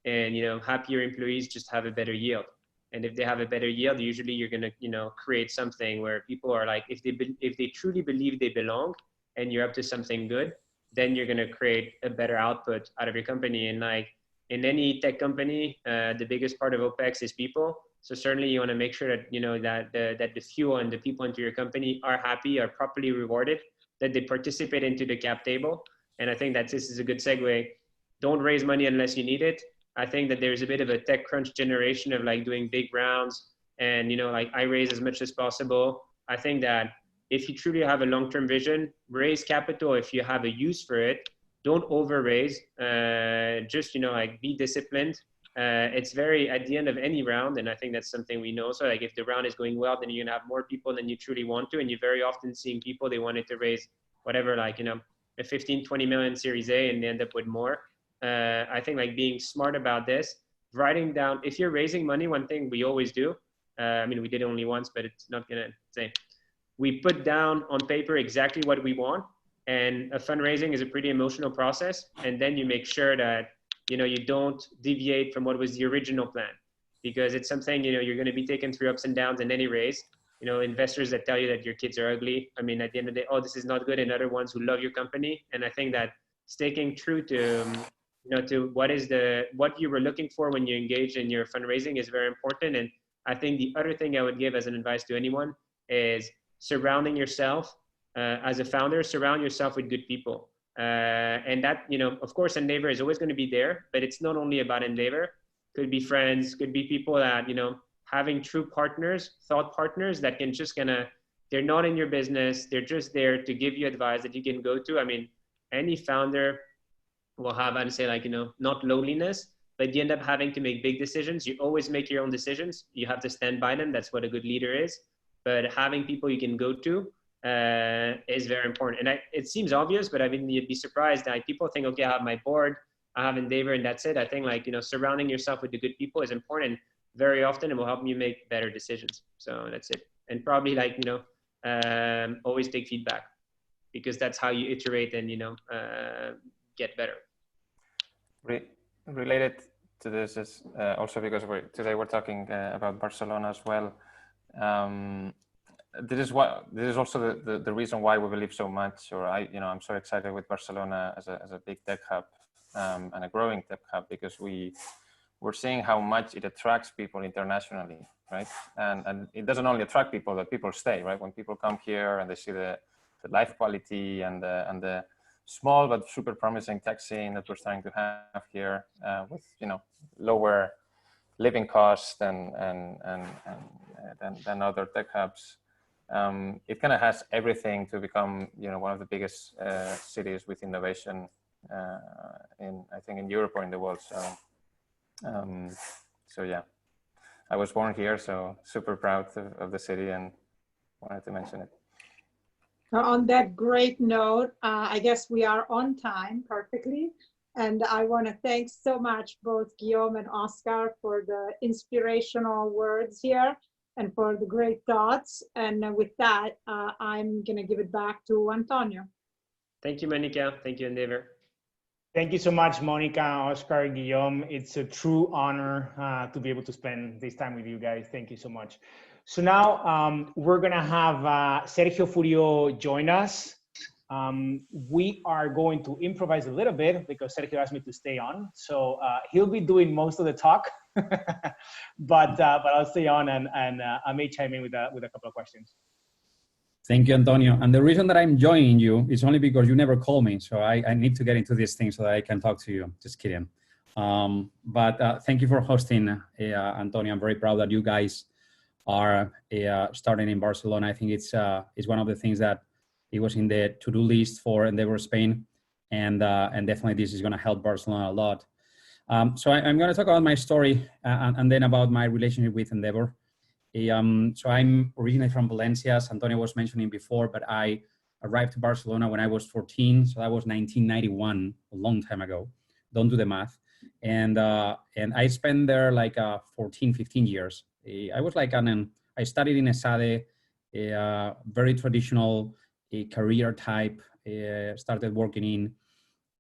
and happier employees just have a better yield, and if they have a better yield, usually you're gonna create something where people are like, if they truly believe they belong, and you're up to something good, then you're gonna create a better output out of your company. And like in any tech company, the biggest part of OPEX is people. So certainly you want to make sure that that the fuel and the people into your company are happy, are properly rewarded, that they participate into the cap table. And I think that this is a good segue. Don't raise money unless you need it. I think that there's a bit of a tech crunch generation of like doing big rounds and like I raise as much as possible. I think that if you truly have a long-term vision, raise capital if you have a use for it. Don't over raise. Just like be disciplined. It's very at the end of any round, and I think that's something we know. So like if the round is going well, then you're gonna have more people than you truly want to, and you're very often seeing people, they wanted to raise whatever, like a 15, 20 million Series A, and they end up with more. I think like being smart about this, writing down, if you're raising money, one thing we always do, I mean we did it only once, but it's not gonna say, we put down on paper exactly what we want, and a fundraising is a pretty emotional process, and then you make sure that you don't deviate from what was the original plan, because it's something, you're going to be taken through ups and downs in any raise. Investors that tell you that your kids are ugly, I mean, at the end of the day, oh, this is not good, and other ones who love your company. And I think that sticking true to, to what you were looking for when you engaged in your fundraising is very important. And I think the other thing I would give as an advice to anyone is surrounding yourself, as a founder, surround yourself with good people. And that, of course, Endeavor is always going to be there, but it's not only about Endeavor. Could be friends, could be people that, having true partners, thought partners that can just they're not in your business. They're just there to give you advice that you can go to. I mean, any founder will have, I'd say like, not loneliness, but you end up having to make big decisions. You always make your own decisions. You have to stand by them. That's what a good leader is. But having people you can go to, is very important. And it seems obvious, but I mean, you'd be surprised that people think, okay, I have my board, I have Endeavor, and that's it. I think like, surrounding yourself with the good people is important. Very often it will help you make better decisions. So that's it. And probably like, always take feedback, because that's how you iterate and, get better. Related to this is also because today we're talking about Barcelona as well. This is also the reason why we believe so much, or I'm so excited with Barcelona as a big tech hub and a growing tech hub, because we're seeing how much it attracts people internationally, right? And it doesn't only attract people, but people stay, right? When people come here and they see the life quality and the small but super promising tech scene that we're starting to have here, with lower living costs than other tech hubs. It kind of has everything to become, one of the biggest cities with innovation I think in Europe or in the world. So yeah, I was born here, so super proud of the city and wanted to mention it. On that great note, I guess we are on time perfectly. And I want to thank so much both Guillaume and Oscar for the inspirational words here and for the great thoughts. And with that, I'm going to give it back to Antonio. Thank you, Monica. Thank you, Endeavor. Thank you so much, Monica, Oscar, Guillaume. It's a true honor to be able to spend this time with you guys. Thank you so much. So now we're going to have Sergio Furio join us. We are going to improvise a little bit because Sergio asked me to stay on. So he'll be doing most of the talk, but I'll stay on and I may chime in with a couple of questions. Thank you, Antonio. And the reason that I'm joining you is only because you never call me. So I need to get into this thing so that I can talk to you. Just kidding. But thank you for hosting, Antonio. I'm very proud that you guys are starting in Barcelona. I think it's one of the things that it was in the to-do list for Endeavor Spain. And definitely this is going to help Barcelona a lot. So I'm going to talk about my story and then about my relationship with Endeavor. So I'm originally from Valencia, as Antonio was mentioning before, but I arrived to Barcelona when I was 14. So that was 1991, a long time ago. Don't do the math. And I spent there like 14, 15 years. I was like I studied in ESADE, a very traditional career type, started working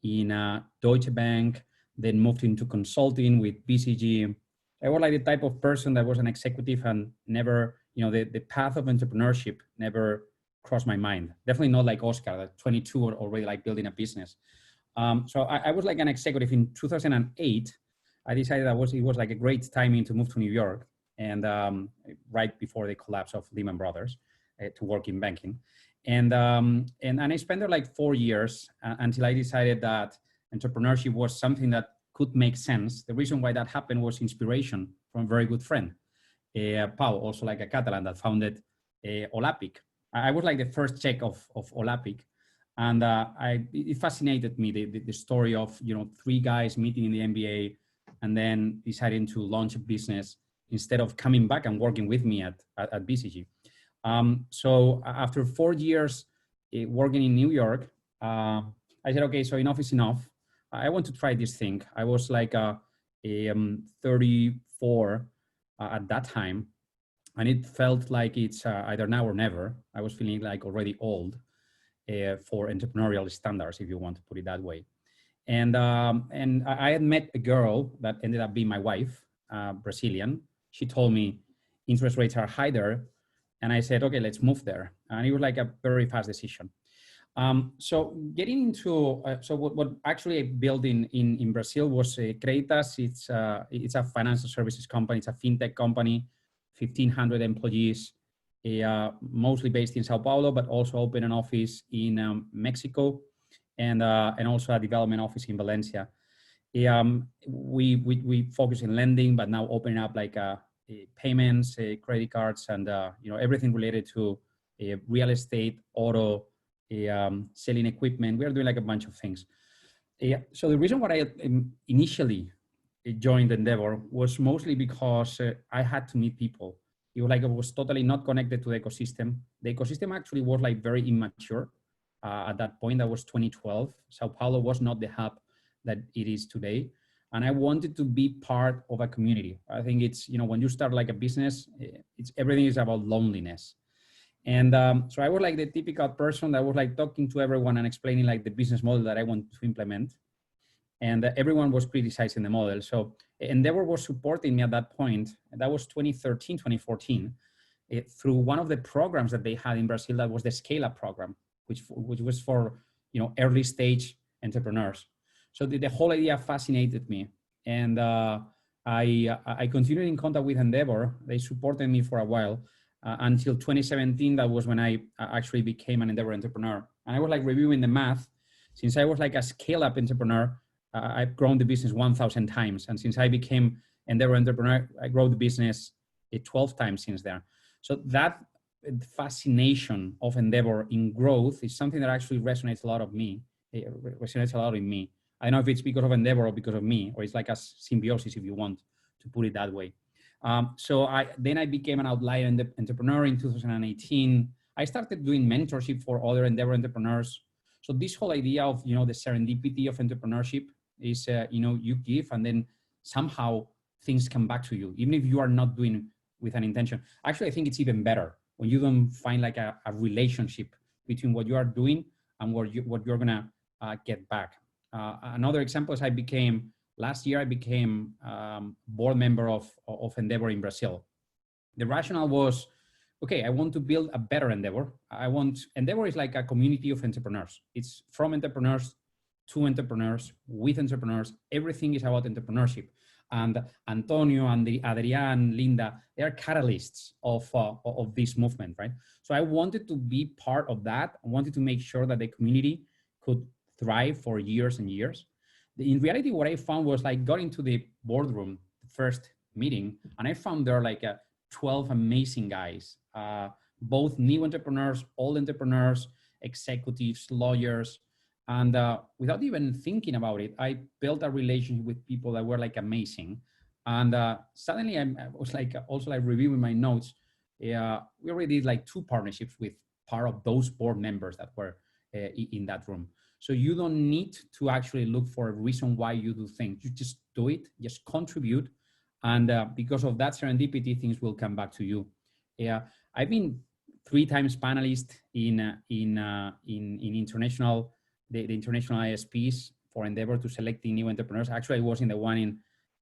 in Deutsche Bank, then moved into consulting with BCG. I was like the type of person that was an executive and never, the path of entrepreneurship never crossed my mind. Definitely not like Oscar, at 22 or already like building a business. So I was like an executive in 2008. I decided it was like a great timing to move to New York, and right before the collapse of Lehman Brothers, to work in banking. And I spent there like 4 years until I decided that entrepreneurship was something that could make sense. The reason why that happened was inspiration from a very good friend, Pau, also like a Catalan that founded Olapic. I was like the first check of Olapic. And it fascinated me, the story of 3 guys meeting in the MBA and then deciding to launch a business instead of coming back and working with me at BCG. So after 4 years working in New York, I said, okay, so enough is enough. I want to try this thing. I was like 34 at that time, and it felt like it's either now or never. I was feeling like already old for entrepreneurial standards, if you want to put it that way. And I had met a girl that ended up being my wife, Brazilian. She told me interest rates are high there. And I said, okay, let's move there. And it was like a very fast decision. So getting into, so what actually I built in Brazil was Creditas. It's a financial services company. It's a fintech company, 1,500 employees, mostly based in Sao Paulo, but also open an office in Mexico and also a development office in Valencia. We focus in lending, but now opening up like payments, credit cards, and everything related to real estate, auto, selling equipment. We are doing like a bunch of things. So the reason why I initially joined Endeavor was mostly because I had to meet people. It was like I was totally not connected to the ecosystem. The ecosystem actually was like very immature at that point. That was 2012. Sao Paulo was not the hub that it is today. And I wanted to be part of a community. I think it's, when you start like a business, everything is about loneliness. And so I was like the typical person that was like talking to everyone and explaining like the business model that I wanted to implement. And everyone was criticizing the model. So Endeavor was supporting me at that point. And that was 2013, 2014, through one of the programs that they had in Brazil. That was the Scale Up program, which was for, early stage entrepreneurs. So the whole idea fascinated me. And I continued in contact with Endeavor. They supported me for a while until 2017. That was when I actually became an Endeavor entrepreneur. And I was like reviewing the math. Since I was like a scale-up entrepreneur, I've grown the business 1,000 times. And since I became Endeavor entrepreneur, I grew the business 12 times since then. So that fascination of Endeavor in growth is something that actually resonates a lot of me. It resonates a lot in me. I don't know if it's because of Endeavor or because of me, or it's like a symbiosis, if you want to put it that way. So then I became an outlier entrepreneur in 2018. I started doing mentorship for other Endeavor entrepreneurs. So this whole idea of, the serendipity of entrepreneurship is, you give and then somehow things come back to you, even if you are not doing with an intention. Actually, I think it's even better when you don't find like a relationship between what you are doing and what you're gonna get back. Another example is last year I became board member of Endeavor in Brazil. The rationale was, okay, I want to build a better Endeavor. Endeavor is like a community of entrepreneurs. It's from entrepreneurs to entrepreneurs, with entrepreneurs. Everything is about entrepreneurship. And Antonio and the Adrian, Linda, they are catalysts of this movement, right? So I wanted to be part of that. I wanted to make sure that the community could thrive for years and years. In reality, what I found was like got into the boardroom, the first meeting, and I found there like 12 amazing guys, both new entrepreneurs, old entrepreneurs, executives, lawyers. And without even thinking about it, I built a relationship with people that were like amazing. And suddenly I was like also like reviewing my notes. We already did like 2 partnerships with part of those board members that were in that room. So you don't need to actually look for a reason why you do things. You just do it, just contribute. And because of that serendipity, things will come back to you. I've been 3 times panelist in international, the international ISPs for Endeavor to selecting new entrepreneurs. Actually, I was in the one in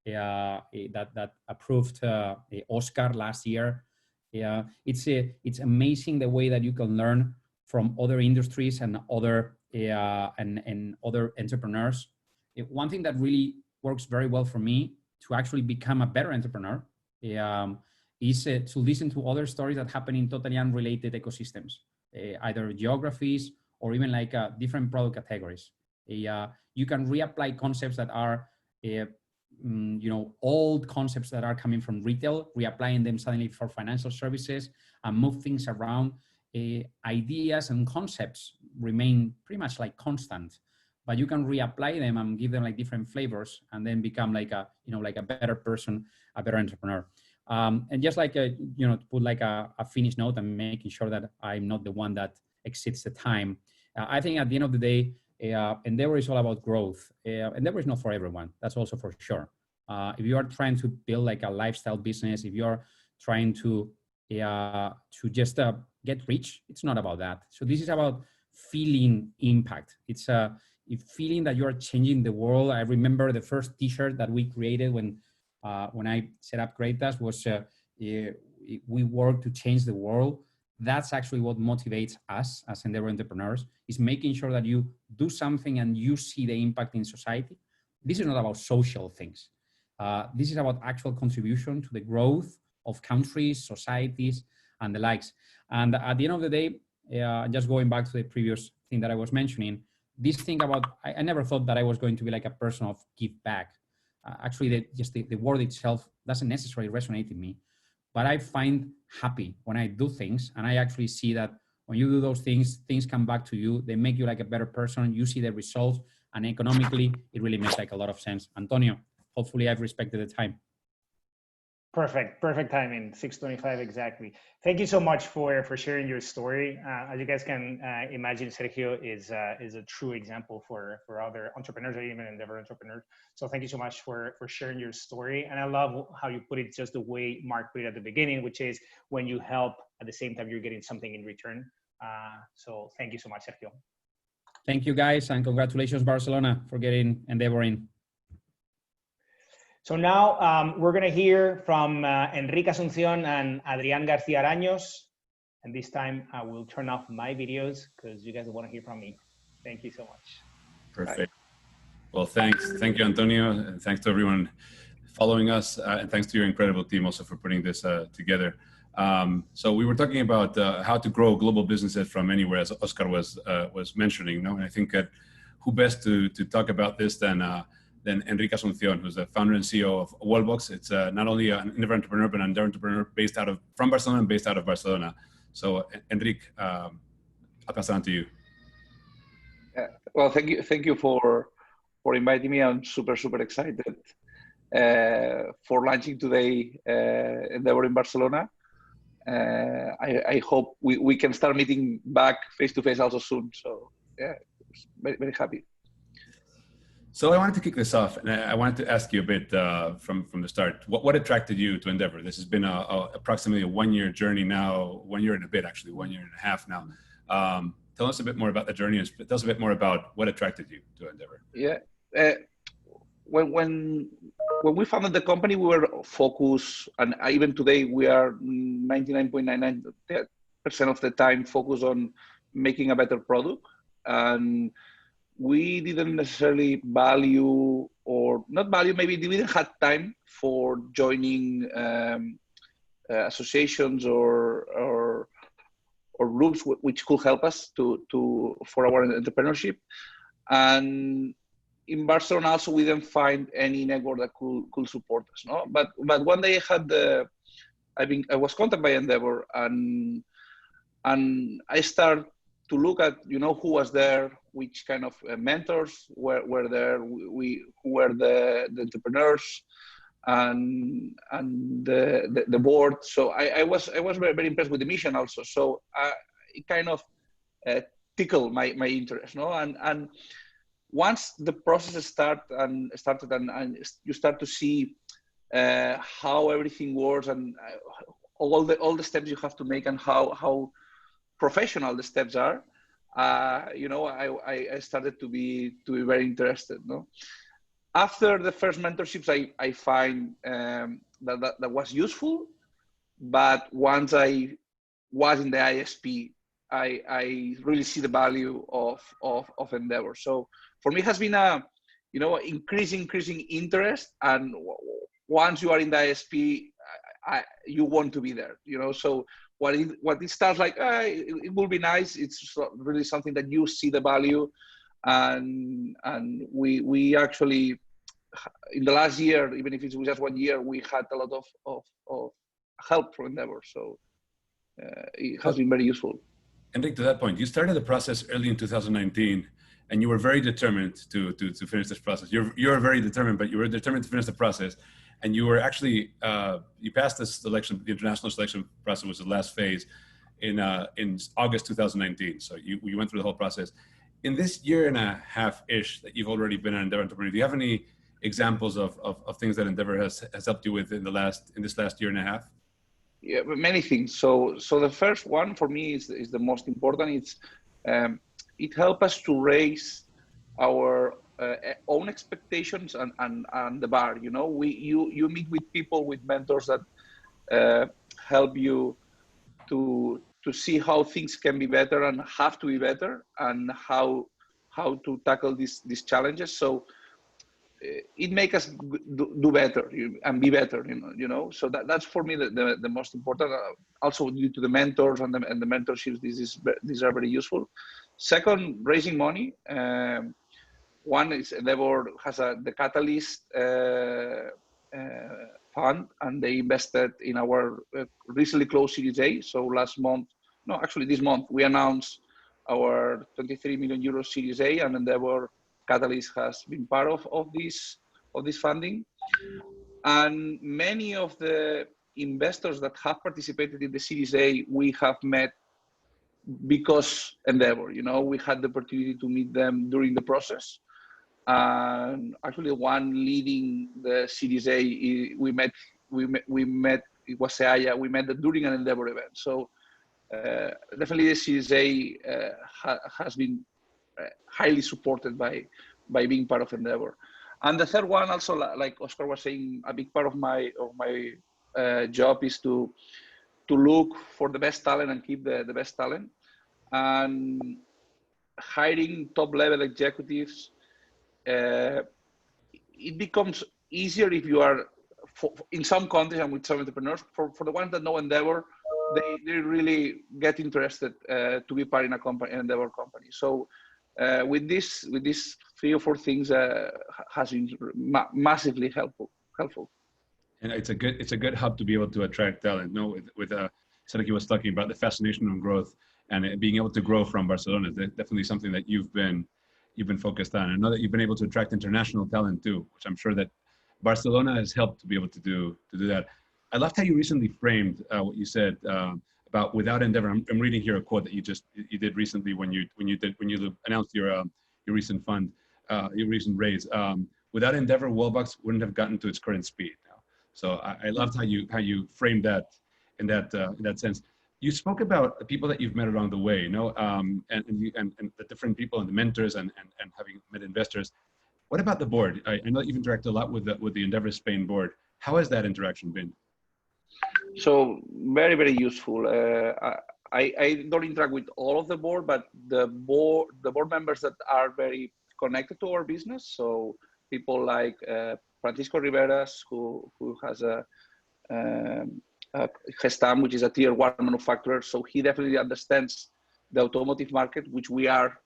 that approved Oscar last year. It's amazing the way that you can learn from other industries and other and other entrepreneurs. One thing that really works very well for me to actually become a better entrepreneur is to listen to other stories that happen in totally unrelated ecosystems, either geographies or even like different product categories. You can reapply concepts that are, old concepts that are coming from retail, reapplying them suddenly for financial services and move things around. Ideas and concepts remain pretty much like constant, but you can reapply them and give them like different flavors and then become like a, like a better person, a better entrepreneur. And just like, to put like a finish note and making sure that I'm not the one that exceeds the time. I think at the end of the day, Endeavor is all about growth. Endeavor is not for everyone. That's also for sure. If you are trying to build like a lifestyle business, if you're trying to just get rich, it's not about that. So this is about feeling impact. It's feeling that you are changing the world. I remember the first T-shirt that we created when I set up Creditas was we work to change the world. That's actually what motivates us as Endeavor entrepreneurs, is making sure that you do something and you see the impact in society. This is not about social things. This is about actual contribution to the growth of countries, societies, and the likes. And at the end of the day, just going back to the previous thing that I was mentioning, this thing about, I never thought that I was going to be like a person of give back. Actually, the word itself doesn't necessarily resonate in me, but I find happy when I do things, and I actually see that when you do those things, things come back to you. They make you like a better person. You see the results, and economically, it really makes like a lot of sense. Antonio, hopefully I've respected the time. Perfect timing, 6:25 exactly. Thank you so much for sharing your story. As you guys can imagine, Sergio is a true example for other entrepreneurs or even Endeavor entrepreneurs. So thank you so much for sharing your story. And I love how you put it just the way Marc put it at the beginning, which is when you help, at the same time you're getting something in return. So thank you so much, Sergio. Thank you guys, and congratulations Barcelona for getting Endeavor in. So now we're going to hear from Enric Asunción and Adrian Garcia Aranyos. And this time I will turn off my videos because you guys want to hear from me. Thank you so much. Perfect. Well, thanks. Thank you, Antonio. And thanks to everyone following us. And thanks to your incredible team also for putting this together. So we were talking about how to grow global businesses from anywhere, as Oscar was mentioning. And I think that who best to talk about this than Enric Asunción, who's the founder and CEO of Wallbox. It's not only an Endeavor entrepreneur, but an Endeavor entrepreneur based from Barcelona and based out of Barcelona. So Enric, I'll pass it on to you. Well, thank you for inviting me. I'm super excited for launching today Endeavor in Barcelona. I hope we can start meeting back face to face also soon. So yeah, very happy. So I wanted to kick this off, and I wanted to ask you a bit from the start. What attracted you to Endeavor? This has been approximately a 1-year journey now, 1 year and a bit, actually, 1.5 years now. Tell us a bit more about the journey, and tell us a bit more about what attracted you to Endeavor. Yeah, when we founded the company, we were focused, and even today we are 99.99% of the time focused on making a better product. And we didn't necessarily value, or not value, maybe we didn't have time for joining associations or groups which could help us for our entrepreneurship. And in Barcelona also we didn't find any network that could support us. No, but one day I was contacted by Endeavor, and I started to look at who was there, which kind of mentors were there, who were the entrepreneurs, and the board. So I was very, very impressed with the mission also. So it kind of tickled my interest, no? And once the process started and you start to see how everything works and all the steps you have to make and how professional the steps are, I started to be very interested. No, after the first mentorships, I find that was useful, but once I was in the ISP, I really see the value of Endeavor. So for me, it has been a increasing interest, and once you are in the ISP, you want to be there. So what it starts like, it will be nice. It's really something that you see the value, and we actually in the last year, even if it's just 1 year, we had a lot of help from Endeavor. So it has been very useful. Enric, to that point, you started the process early in 2019, and you were very determined to finish this process. You're very determined, but you were determined to finish the process. And you were actually, you passed this selection, the international selection process was the last phase in August 2019. So you went through the whole process. In this year and a half-ish that you've already been an Endeavor entrepreneur, do you have any examples of things that Endeavor has helped you with in this last year and a half? Yeah, many things. So the first one for me is the most important. It helped us to raise our own expectations and the bar. You meet with people, with mentors that help you to see how things can be better and have to be better, and how to tackle these challenges. So it makes us do better and be better. So that's for me the most important. Also due to the mentors and the mentorships, these are very useful. Second, raising money. One is Endeavor has the Catalyst fund, and they invested in our recently closed Series A. So this month, we announced our 23 million euro Series A, and Endeavor Catalyst has been part of this funding. And many of the investors that have participated in the Series A, we have met because Endeavor. We had the opportunity to meet them during the process. And actually, one leading the Series A, we met. It was Seaya. We met during an Endeavor event. So definitely, the Series A has been highly supported by being part of Endeavor. And the third one, also, like Oscar was saying, a big part of my job is to look for the best talent and keep the best talent, and hiring top level executives. It becomes easier if you are in some countries and with some entrepreneurs. For the ones that know Endeavor, they really get interested to be part in an Endeavor company. So with these 3 or 4 things has been massively helpful. And it's a good hub to be able to attract talent. With Sergio was talking about the fascination on growth and being able to grow from Barcelona. That's definitely something that you've been focused on. I know that you've been able to attract international talent too, which I'm sure that Barcelona has helped to be able to do that. I loved how you recently framed what you said about without Endeavor. I'm reading here a quote that you did recently when you announced your recent fund, your recent raise. Without Endeavor, Wallbox wouldn't have gotten to its current speed now. So I loved how you framed that in that sense. You spoke about the people that you've met along the way, and the different people and the mentors and having met investors. What about the board? I know that you've interacted a lot with the Endeavor Spain board. How has that interaction been? So very, very useful. I don't interact with all of the board, but the board members that are very connected to our business. So people like Francisco Riveras, who has a Gestam, which is a tier 1 manufacturer. So he definitely understands the automotive market, which we are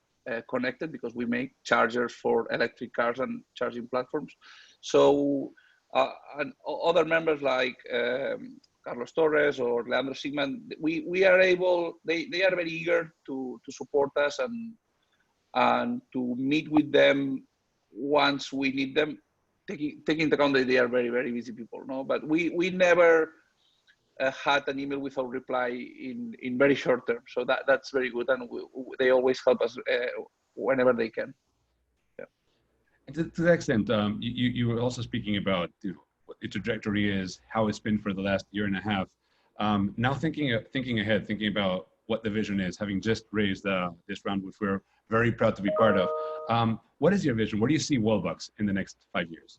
connected because we make chargers for electric cars and charging platforms. So and other members like Carlos Torres or Leandro Sigman, we are able, they are very eager to support us and to meet with them once we need them, taking into account that they are very, very busy people, no? But we never had an email without reply in very short term. So that's very good. And they always help us whenever they can. Yeah. And to that extent, you were also speaking about what the trajectory is, how it's been for the last year and a half. Now thinking ahead, thinking about what the vision is, having just raised this round, which we're very proud to be part of. What is your vision? Where do you see Wallbox in the next 5 years?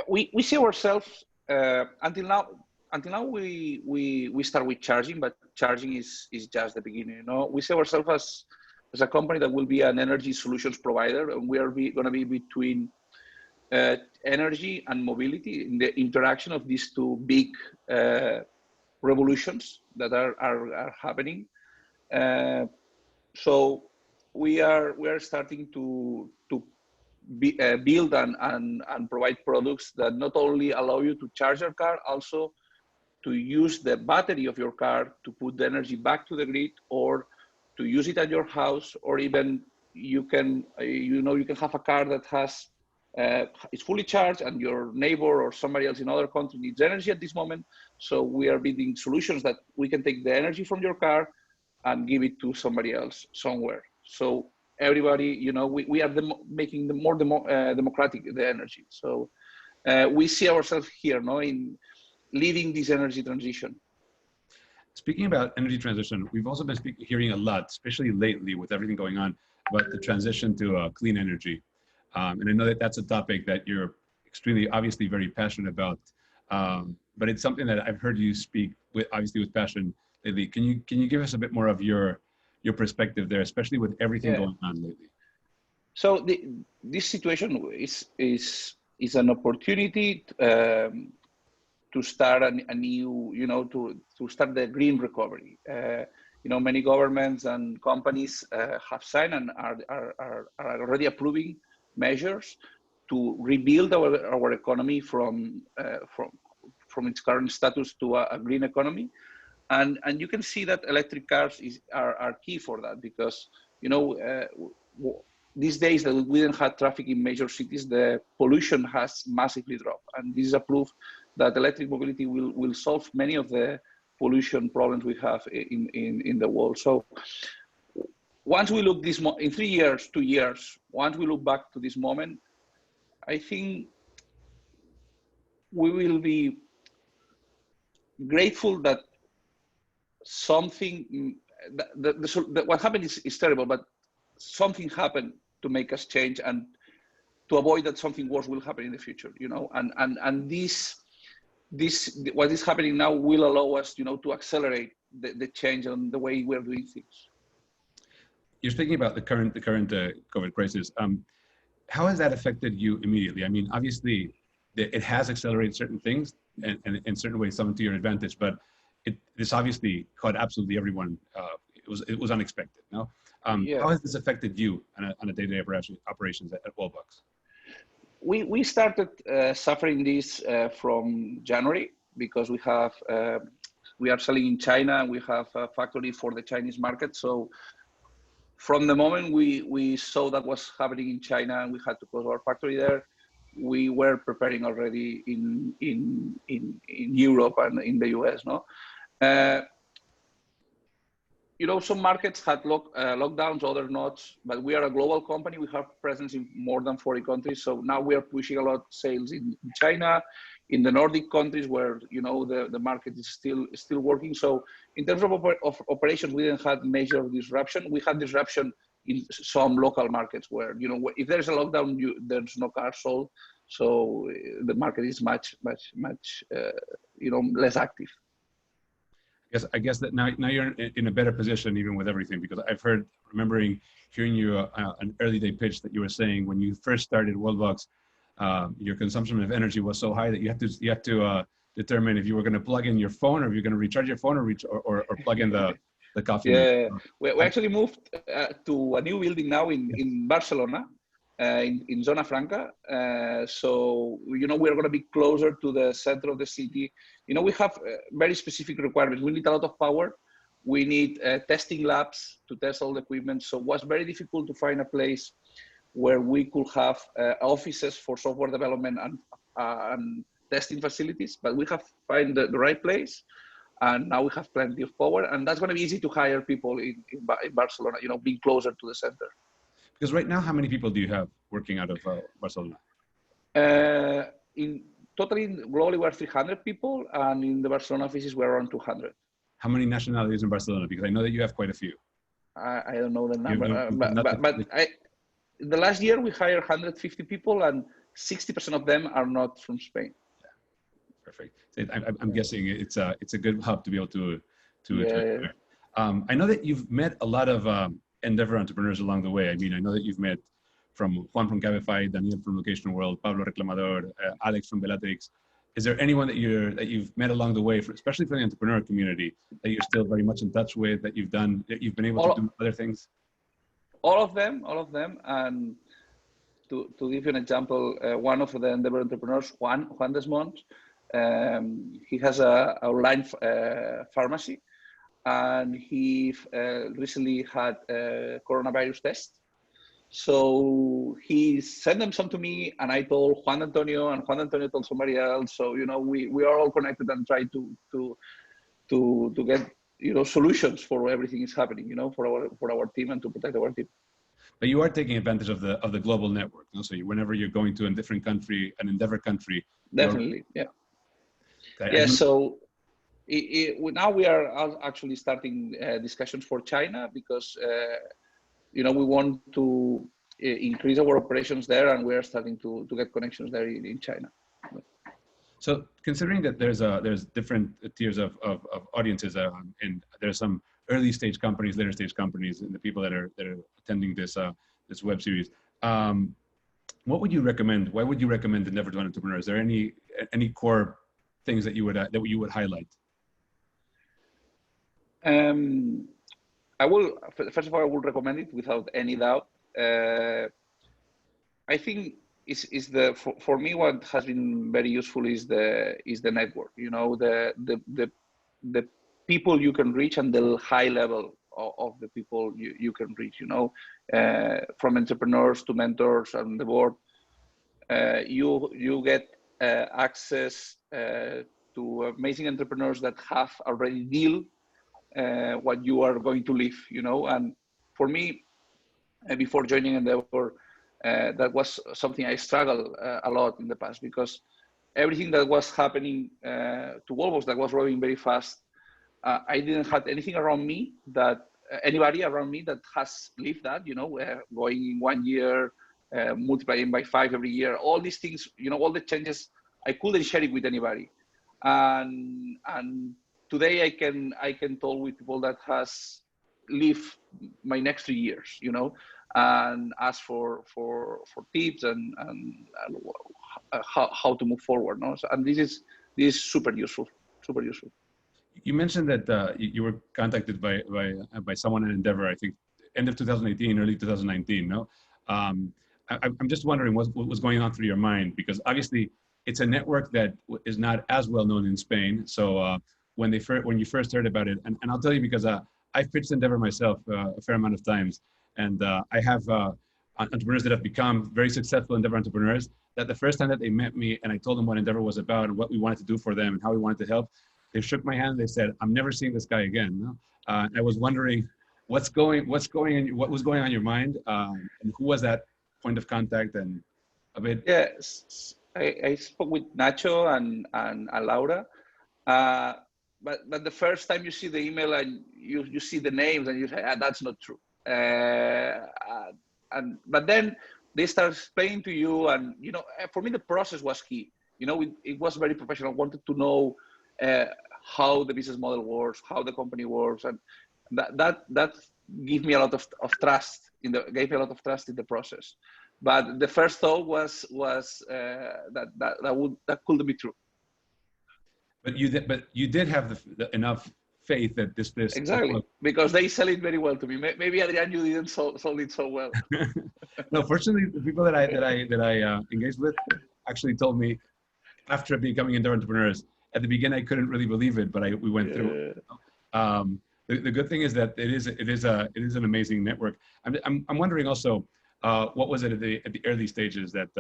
We see ourselves until now we start with charging, but charging is just the beginning. You know, we see ourselves as a company that will be an energy solutions provider, and we are going to be between energy and mobility in the interaction of these two big revolutions that are happening. So we are starting to build and provide products that not only allow you to charge your car, also to use the battery of your car to put the energy back to the grid, or to use it at your house, or even you can have a car that has it's fully charged and your neighbor or somebody else in other country needs energy at this moment. So we are building solutions that we can take the energy from your car and give it to somebody else somewhere. So everybody, you know, we are making the more democratic the energy. So we see ourselves here, no, in leading this energy transition. Speaking about energy transition, we've also been hearing a lot, especially lately with everything going on, about the transition to clean energy. And I know that that's a topic that you're extremely, obviously very passionate about, but it's something that I've heard you speak with, obviously with passion lately. Can you give us a bit more of your perspective there, especially with everything going on lately? So this situation is an opportunity to start a new, you know, to start the green recovery. You know, many governments and companies have signed and are already approving measures to rebuild our economy from its current status to a green economy. And you can see that electric cars are key for that, because, you know, these days that we didn't have traffic in major cities, the pollution has massively dropped. And this is a proof that electric mobility will solve many of the pollution problems we have in the world. So once we look in 3 years, 2 years, once we look back to this moment, I think we will be grateful that something, what happened is terrible, but something happened to make us change and to avoid that something worse will happen in the future, you know, and this what is happening now will allow us, you know, to accelerate the change on the way we're doing things. You're speaking about the current COVID crisis. How has that affected you immediately? I mean, obviously, it has accelerated certain things, and in certain ways, some to your advantage. But this obviously caught absolutely everyone. It was unexpected. No. Yeah. How has this affected you on a day-to-day operations at Wallbox? We started suffering this from January, because we are selling in China and we have a factory for the Chinese market. So from the moment we saw that was happening in China and we had to close our factory there, we were preparing already in Europe and in the US. No, you know, some markets had lockdowns, others not, but we are a global company. We have presence in more than 40 countries. So now we are pushing a lot of sales in China, in the Nordic countries where, you know, the market is still working. So in terms of operations, we didn't have major disruption. We had disruption in some local markets where, you know, if there's a lockdown, there's no cars sold. So the market is much you know, less active. I guess that now you're in a better position even with everything, because I've remembering hearing you an early day pitch that you were saying when you first started Wallbox, your consumption of energy was so high that you had to determine if you were going to plug in your phone, or if you're going to recharge your phone, or plug in the coffee. Yeah, we actually moved to a new building now in Barcelona, in Zona Franca. So, you know, we're going to be closer to the center of the city. You know, we have very specific requirements. We need a lot of power. We need testing labs to test all the equipment. So it was very difficult to find a place where we could have offices for software development and testing facilities, but we have found the right place. And now we have plenty of power, and that's going to be easy to hire people in Barcelona, you know, being closer to the center. Because right now, how many people do you have working out of Barcelona? Totally, globally, we're 300 people, and in the Barcelona offices, we're around 200. How many nationalities in Barcelona? Because I know that you have quite a few. I don't know the number, but in the last year, we hired 150 people, and 60% of them are not from Spain. Perfect. I'm guessing it's a good hub to be able to. Yeah. I know that you've met a lot of Endeavor entrepreneurs along the way. I mean, I know that you've met from Juan from Cabify, Daniel from Location World, Pablo Reclamador, Alex from Bellatrix. Is there anyone that you've met along the way, especially for the entrepreneur community, that you're still very much in touch with, that you've been able to do other things? All of them. And to give you an example, one of the Endeavor entrepreneurs, Juan Desmonts, he has an online pharmacy, and he recently had a coronavirus test. So he sent them some to me, and I told Juan Antonio, and Juan Antonio told somebody else. So, you know, we are all connected and try to get, you know, solutions for everything is happening, you know, for our team and to protect our team. But you are taking advantage of the global network, you know? So whenever you're going to a different country, an Endeavor country. Definitely, yeah. Okay, yeah, so now we are actually starting discussions for China because, you know, we want to increase our operations there, and we are starting to get connections there in China. So considering that there's different tiers of audiences, and there's some early stage companies, later stage companies, and the people that are attending this web series, what would you recommend? Why would you recommend Endeavor to entrepreneurs? Is there any core things that you would highlight? I will, first of all, I will recommend it without any doubt. I think for me, what has been very useful is the network. You know, the people you can reach, and the high level of the people you can reach. You know, from entrepreneurs to mentors on the board, you get access to amazing entrepreneurs that have already deal what you are going to live, you know. And for me, before joining Endeavor, that was something I struggled a lot in the past, because everything that was happening to Wallbox, that was growing very fast, I didn't have anything around me anybody around me that has lived that, you know, going in 1 year, multiplying by 5 every year, all these things, you know, all the changes, I couldn't share it with anybody. And today I can talk with people that has lived my next 3 years, you know, and ask for tips and how to move forward. No? So, and this is super useful. You mentioned that you were contacted by someone in Endeavor, I think, end of 2018, early 2019. No, I'm just wondering what was going on through your mind, because obviously it's a network that is not as well known in Spain. So when you first heard about it, and I'll tell you, because I've pitched Endeavor myself a fair amount of times, and I have entrepreneurs that have become very successful Endeavor entrepreneurs, that the first time that they met me and I told them what Endeavor was about and what we wanted to do for them and how we wanted to help, they shook my hand and they said, "I'm never seeing this guy again." No? I was wondering what was going on in your mind, and who was that point of contact, and a bit. Yes, I spoke with Nacho and Laura, but the first time you see the email and you see the names and you say, that's not true. But then they start explaining to you, and you know, for me the process was key. You know, it was very professional. I wanted to know how the business model works, how the company works, and that gave me a lot of trust gave me a lot of trust in the process. But the first thought was that couldn't be true. But you did have enough faith that this exactly, because they sell it very well to me. Maybe Adrian, you didn't sold it so well. No, fortunately, the people that I engaged with actually told me after becoming entrepreneurs. At the beginning, I couldn't really believe it, but we went through it. The good thing is that it is an amazing network. I'm wondering also, what was it at the early stages that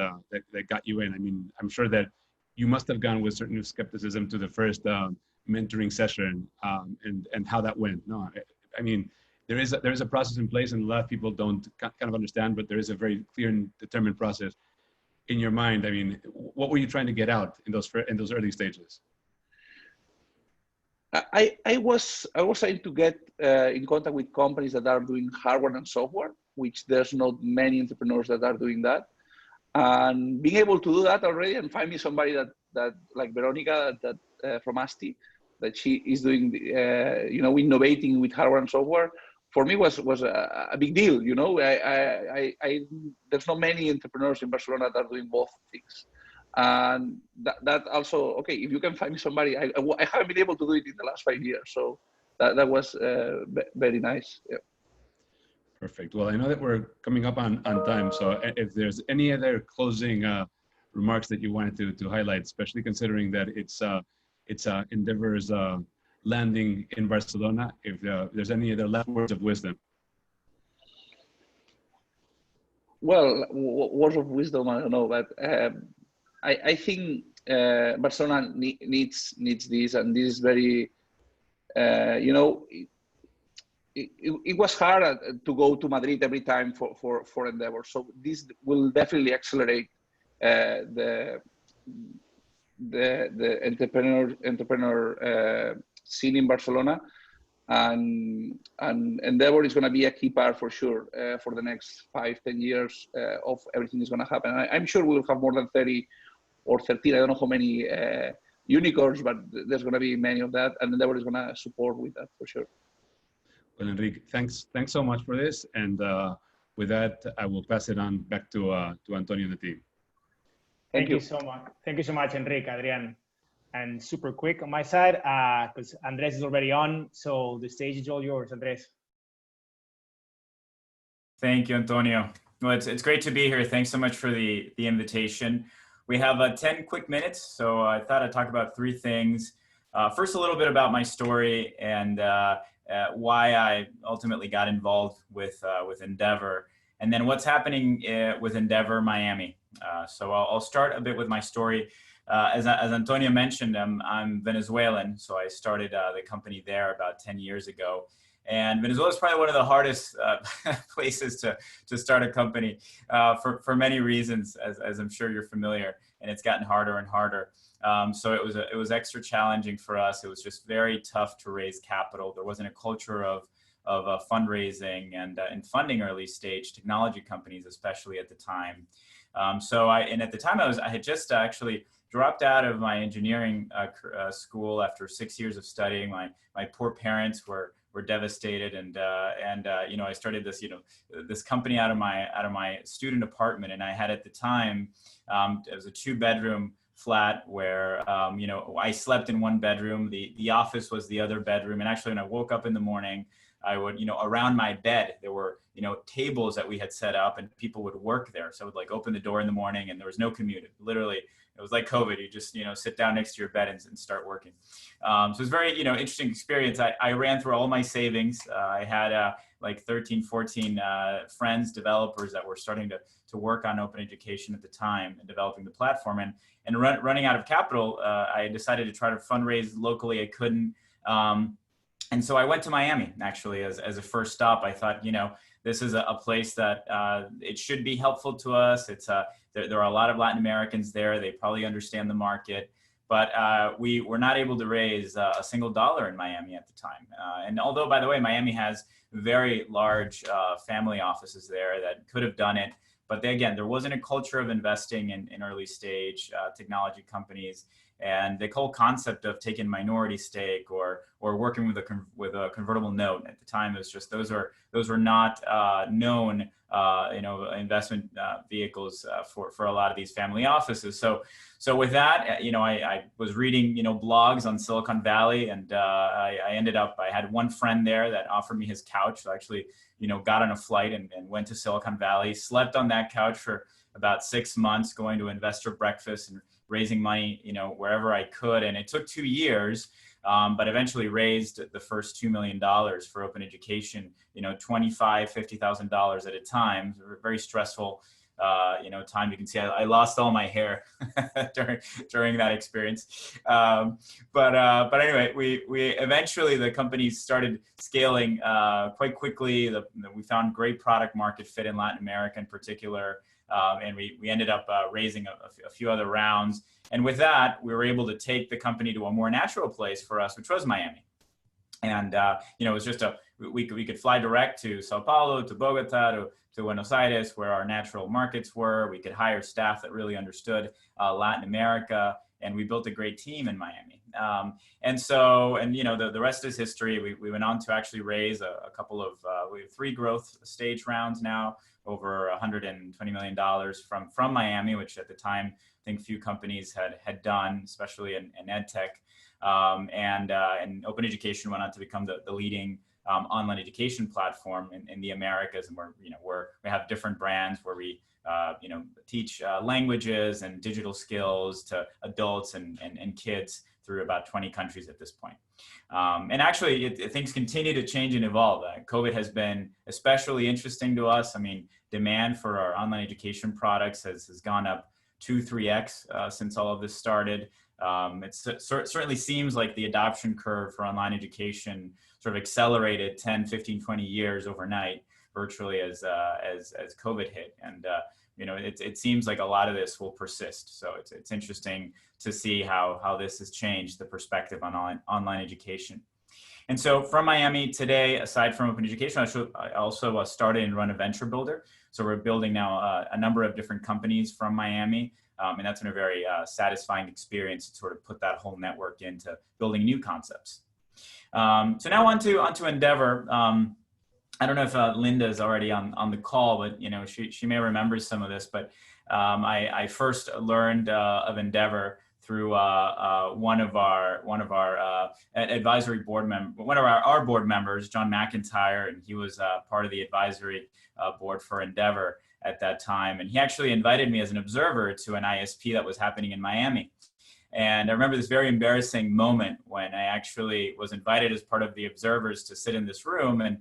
got you in? I mean, I'm sure that you must have gone with certain skepticism to the first mentoring session, and how that went. No, I mean, there is a process in place, and a lot of people don't kind of understand, but there is a very clear and determined process in your mind. I mean, what were you trying to get out in those early stages? I was trying to get in contact with companies that are doing hardware and software, which there's not many entrepreneurs that are doing that. And being able to do that already and find me somebody that like Veronica that from Asti, that she is doing innovating with hardware and software, for me was a big deal. You know, there's not many entrepreneurs in Barcelona that are doing both things. And that also, okay, if you can find me somebody, I haven't been able to do it in the last 5 years. So that was very nice. Yeah. Perfect. Well, I know that we're coming up on time. So if there's any other closing remarks that you wanted to highlight, especially considering that it's Endeavor's landing in Barcelona, if there's any other last words of wisdom. Well, words of wisdom, I don't know, but I think Barcelona needs this, and this is very, it was hard to go to Madrid every time for Endeavor. So this will definitely accelerate the entrepreneur scene in Barcelona, and Endeavor is going to be a key part for sure for the next 5-10 years of everything is going to happen. I'm sure we'll have more than 30 or 13. I don't know how many unicorns, but there's going to be many of that, and Endeavor is going to support with that for sure. Well, Enric, thanks so much for this, and with that, I will pass it on back to Antonio and the team. Thank you so much. Thank you so much, Enric, Adrian. And super quick on my side, because Andres is already on, so the stage is all yours, Andres. Thank you, Antonio. Well, it's great to be here. Thanks so much for the invitation. We have 10 quick minutes, so I thought I'd talk about 3 things. First, a little bit about my story and why I ultimately got involved with Endeavor, and then what's happening with Endeavor Miami. So I'll start a bit with my story. As Antonio mentioned, I'm Venezuelan, so I started the company there about 10 years ago. And Venezuela is probably one of the hardest places to start a company for many reasons, as I'm sure you're familiar, and it's gotten harder and harder. So it was extra challenging for us. It was just very tough to raise capital. There wasn't a culture of fundraising and funding early stage technology companies, especially at the time. And at the time I had just actually dropped out of my engineering school after 6 years of studying. My poor parents were devastated, and I started this company out of my student apartment, and I had at the time it was a 2-bedroom flat where I slept in one bedroom. The office was the other bedroom, and actually when I woke up in the morning, I would around my bed there were tables that we had set up, and people would work there. So I would open the door in the morning, and there was no commute. Literally, it was like COVID. You just sit down next to your bed and start working. So it was a very interesting experience. I ran through all my savings. I had 13, 14 friends, developers that were starting to work on open education at the time and developing the platform. And running out of capital, I decided to try to fundraise locally. I couldn't. And so I went to Miami, actually, as a first stop. I thought, this is a place that it should be helpful to us. There are a lot of Latin Americans there. They probably understand the market. But we were not able to raise a single dollar in Miami at the time. And although, by the way, Miami has very large family offices there that could have done it. But again, there wasn't a culture of investing in early stage technology companies. And the whole concept of taking minority stake or working with a convertible note at the time, it was just those were not known investment vehicles for a lot of these family offices. So with that, I was reading blogs on Silicon Valley, and I had one friend there that offered me his couch. So I actually got on a flight and went to Silicon Valley, slept on that couch for about 6 months, going to investor breakfast and raising money, wherever I could. And it took 2 years, but eventually raised the first $2 million for open education, $25,000, $50,000 at a time. It was a very stressful, time. You can see I lost all my hair during that experience. But anyway, we eventually, the company started scaling quite quickly. We found great product market fit in Latin America in particular. And we ended up raising a few other rounds. And with that, we were able to take the company to a more natural place for us, which was Miami. And, it was just we could fly direct to Sao Paulo, to Bogota, to Buenos Aires, where our natural markets were. We could hire staff that really understood Latin America, and we built a great team in Miami. The rest is history. We went on to actually raise a couple of, we have 3 growth stage rounds now, over $120 million from Miami, which at the time, I think few companies had done, especially in ed tech. And Open Education went on to become the leading online education platform in the Americas, and we have different brands where we teach languages and digital skills to adults and kids through about 20 countries at this point. And actually, things continue to change and evolve. COVID has been especially interesting to us. I mean, demand for our online education products has gone up 2-3x since all of this started. It certainly seems like the adoption curve for online education sort of accelerated 10, 15, 20 years overnight, virtually as COVID hit. And it seems like a lot of this will persist. So it's interesting to see how this has changed the perspective on online education. And so from Miami today, aside from Open Education, I also started and run a venture builder. So we're building now a number of different companies from Miami. And that's been a very satisfying experience to sort of put that whole network into building new concepts. So now on to Endeavor. I don't know if Linda is already on the call, but she may remember some of this. But I first learned of Endeavor through one of our advisory board our board members, John McIntyre, and he was part of the advisory board for Endeavor at that time. And he actually invited me as an observer to an ISP that was happening in Miami. And I remember this very embarrassing moment when I actually was invited as part of the observers to sit in this room. And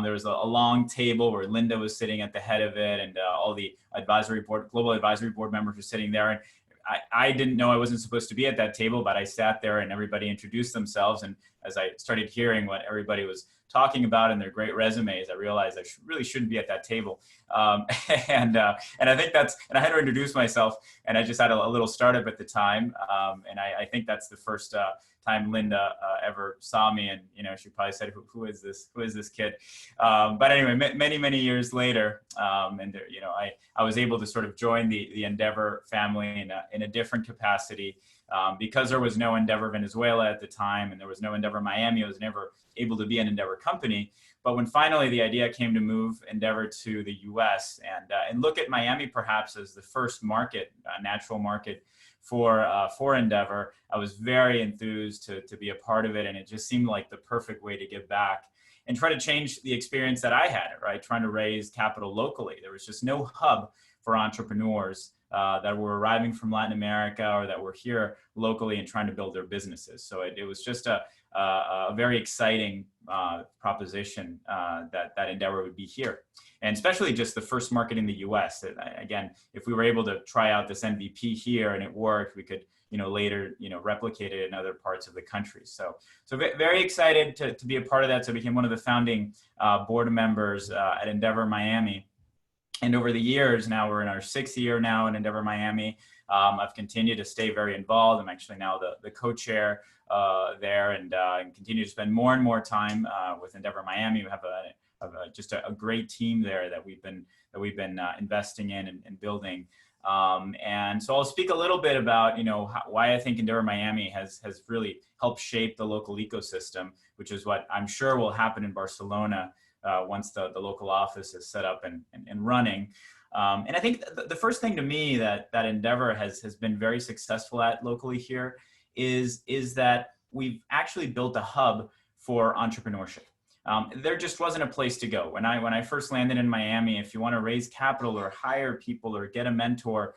there was a long table where Linda was sitting at the head of it, and all the global advisory board members were sitting there. And I didn't know I wasn't supposed to be at that table, but I sat there and everybody introduced themselves. And as I started hearing what everybody was talking about and their great resumes, I realized I really shouldn't be at that table. And I think and I had to introduce myself, and I just had a little startup at the time. And I think that's the first time Linda ever saw me, and she probably said, who is this kid? But anyway, many years later, and I was able to sort of join the Endeavor family in a different capacity. Because there was no Endeavor Venezuela at the time, and there was no Endeavor Miami, I was never able to be an Endeavor company. But when finally the idea came to move Endeavor to the US and look at Miami perhaps as the first market, natural market for Endeavor, I was very enthused to be a part of it. And it just seemed like the perfect way to give back and try to change the experience that I had, right? Trying to raise capital locally. There was just no hub for entrepreneurs that were arriving from Latin America or that were here locally and trying to build their businesses. So it was just a very exciting proposition that Endeavor would be here. And especially just the first market in the US. Again, if we were able to try out this MVP here and it worked, we could later replicate it in other parts of the country. So very excited to be a part of that. So I became one of the founding board members at Endeavor Miami. And over the years, now we're in our 6th year now in Endeavor Miami. I've continued to stay very involved. I'm actually now the co-chair there, and continue to spend more and more time with Endeavor Miami. We have just a great team there that we've been investing in and building. And so I'll speak a little bit about, why I think Endeavor Miami has really helped shape the local ecosystem, which is what I'm sure will happen in Barcelona once the local office is set up and running. And I think the first thing to me that Endeavor has been very successful at locally here is that we've actually built a hub for entrepreneurship. There just wasn't a place to go. When I first landed in Miami, if you want to raise capital or hire people or get a mentor,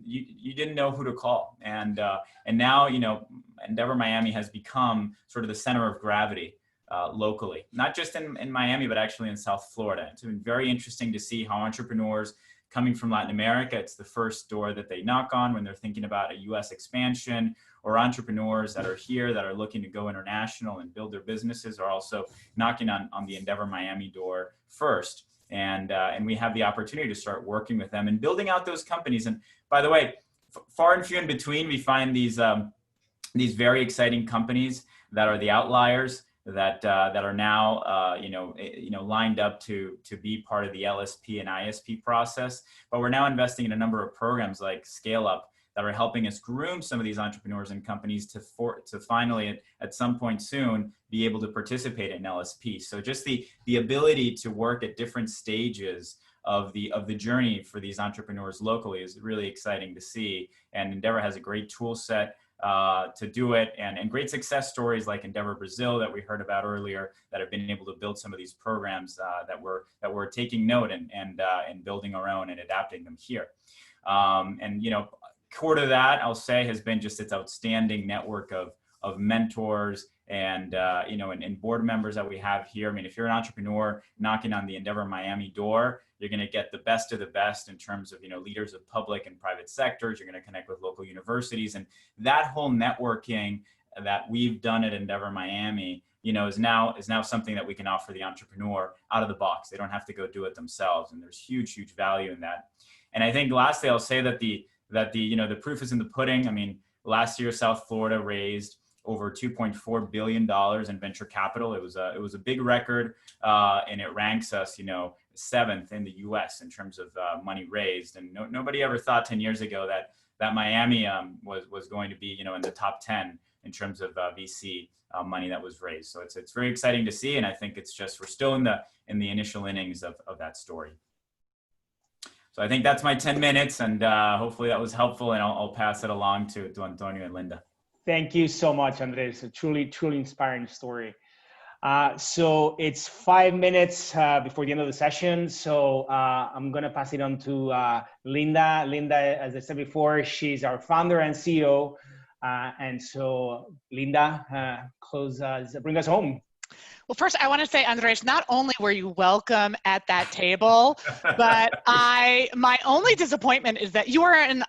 you didn't know who to call. And now, Endeavor Miami has become sort of the center of gravity locally, not just in Miami, but actually in South Florida. It's been very interesting to see how entrepreneurs coming from Latin America, it's the first door that they knock on when they're thinking about a US expansion, or entrepreneurs that are here that are looking to go international and build their businesses are also knocking on the Endeavor Miami door first. And we have the opportunity to start working with them and building out those companies. And by the way, far and few in between, we find these very exciting companies that are the outliers that are now lined up to be part of the LSP and ISP process. But we're now investing in a number of programs like Scale Up that are helping us groom some of these entrepreneurs and companies to finally at some point soon be able to participate in LSP. So just the ability to work at different stages of the journey for these entrepreneurs locally is really exciting to see. And Endeavor has a great tool set to do it, and great success stories like Endeavor Brazil that we heard about earlier that have been able to build some of these programs that we're taking note and building our own and adapting them here. Core to that, I'll say, has been just its outstanding network of mentors and board members that we have here. I mean, if you're an entrepreneur knocking on the Endeavor Miami door, you're going to get the best of the best in terms of leaders of public and private sectors. You're going to connect with local universities, and that whole networking that we've done at Endeavor Miami, is now something that we can offer the entrepreneur out of the box. They don't have to go do it themselves, and there's huge value in that. And I think lastly, I'll say that the proof is in the pudding. I mean, last year South Florida raised over $2.4 billion in venture capital. It was a big record, and it ranks us, 7th in the U.S. in terms of money raised. And nobody ever thought 10 years ago that Miami was going to be, in the top 10 in terms of VC money that was raised. So it's very exciting to see, and I think it's just we're still in the initial innings of that story. So I think that's my 10 minutes, and hopefully that was helpful, and I'll pass it along to Antonio and Linda. Thank you so much, Andres. A truly inspiring story. So it's 5 minutes before the end of the session. So I'm going to pass it on to Linda. Linda, as I said before, she's our founder and CEO. And so Linda, bring us home. Well, first, I want to say, Andres, not only were you welcome at that table, but my only disappointment is that you are an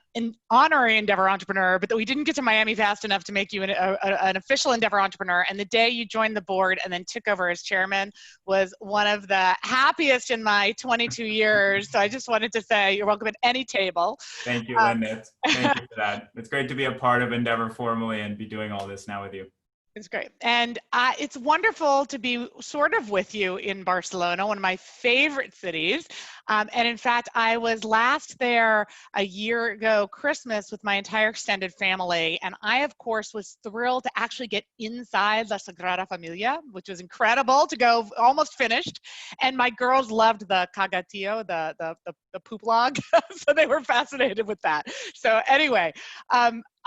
honorary Endeavor entrepreneur, but that we didn't get to Miami fast enough to make you an official Endeavor entrepreneur. And the day you joined the board and then took over as chairman was one of the happiest in my 22 years. So I just wanted to say you're welcome at any table. Thank you, Linda. Thank you for that. It's great to be a part of Endeavor formally and be doing all this now with you. It's great. And it's wonderful to be sort of with you in Barcelona, one of my favorite cities. And in fact, I was last there a year ago, Christmas, with my entire extended family. And I, of course, was thrilled to actually get inside La Sagrada Familia, which was incredible to go, almost finished. And my girls loved the cagatillo, the poop log. So they were fascinated with that. So anyway,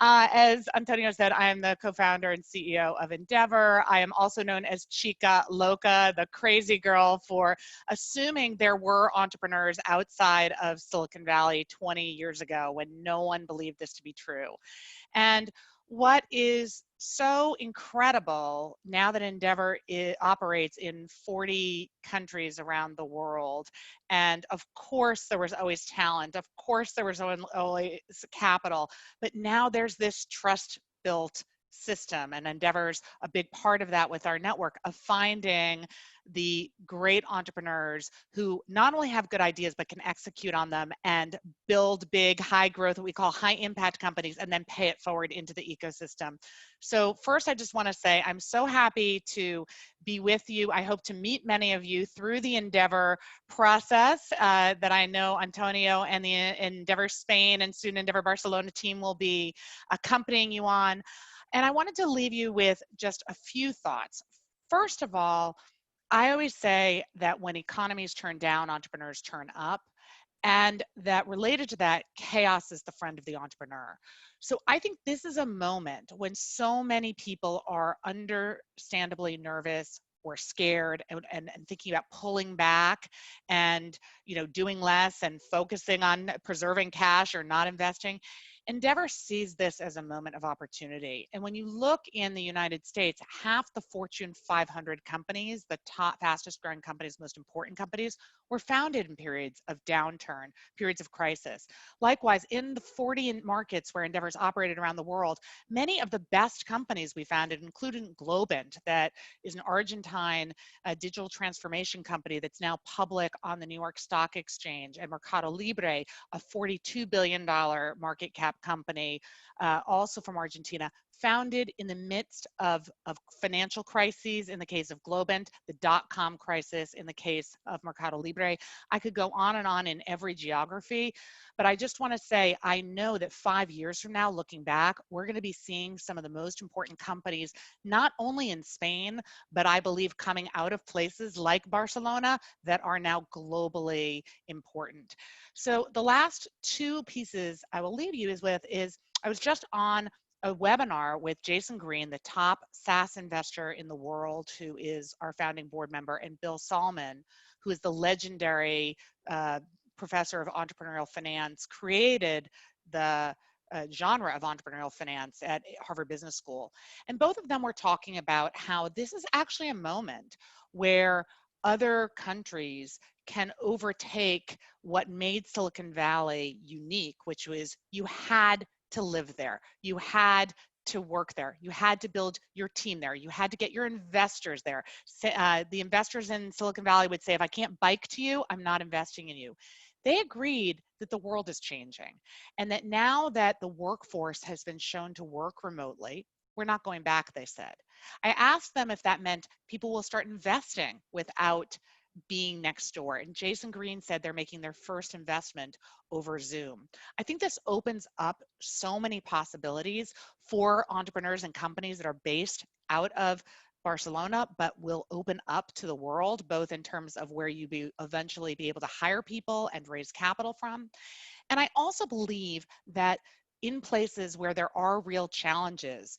as Antonio said, I am the co-founder and CEO of Endeavor. I am also known as Chica Loca, the crazy girl, for assuming there were entrepreneurs outside of Silicon Valley 20 years ago when no one believed this to be true. And what is so incredible now that Endeavor operates in 40 countries around the world, and of course there was always talent, of course there was always capital, but now there's this trust built system, and Endeavor's a big part of that with our network of finding the great entrepreneurs who not only have good ideas but can execute on them and build big, high growth, what we call high impact companies, and then pay it forward into the ecosystem. So first, I just want to say I'm so happy to be with you. I hope to meet many of you through the Endeavor process that I know Antonio and the Endeavor Spain and soon Endeavor Barcelona team will be accompanying you on. And I wanted to leave you with just a few thoughts. First of all, I always say that when economies turn down, entrepreneurs turn up, and that related to that, chaos is the friend of the entrepreneur. So I think this is a moment when so many people are understandably nervous or scared and thinking about pulling back and doing less and focusing on preserving cash or not investing. Endeavor sees this as a moment of opportunity. And when you look in the United States, half the Fortune 500 companies, the top fastest growing companies, most important companies, were founded in periods of downturn, periods of crisis. Likewise, in the 40 markets where Endeavor's operated around the world, many of the best companies we founded, including Globant, that is an Argentine digital transformation company that's now public on the New York Stock Exchange, and Mercado Libre, a $42 billion market cap company, also from Argentina, founded in the midst of financial crises in the case of Globant, the dot-com crisis in the case of Mercado Libre. I could go on and on in every geography, but I just want to say I know that 5 years from now, looking back, we're going to be seeing some of the most important companies, not only in Spain, but I believe coming out of places like Barcelona that are now globally important. So the last two pieces I will leave you is I was just on a webinar with Jason Green, the top SaaS investor in the world, who is our founding board member, and Bill Salmon, who is the legendary professor of entrepreneurial finance, created the genre of entrepreneurial finance at Harvard Business School. And both of them were talking about how this is actually a moment where other countries can overtake what made Silicon Valley unique, which was you had to live there. You had to work there. You had to build your team there. You had to get your investors there. The investors in Silicon Valley would say, if I can't bike to you, I'm not investing in you. They agreed that the world is changing and that now that the workforce has been shown to work remotely, we're not going back, they said. I asked them if that meant people will start investing without being next door. And Jason Green said they're making their first investment over Zoom. I think this opens up so many possibilities for entrepreneurs and companies that are based out of Barcelona, but will open up to the world, both in terms of where you eventually be able to hire people and raise capital from. And I also believe that in places where there are real challenges,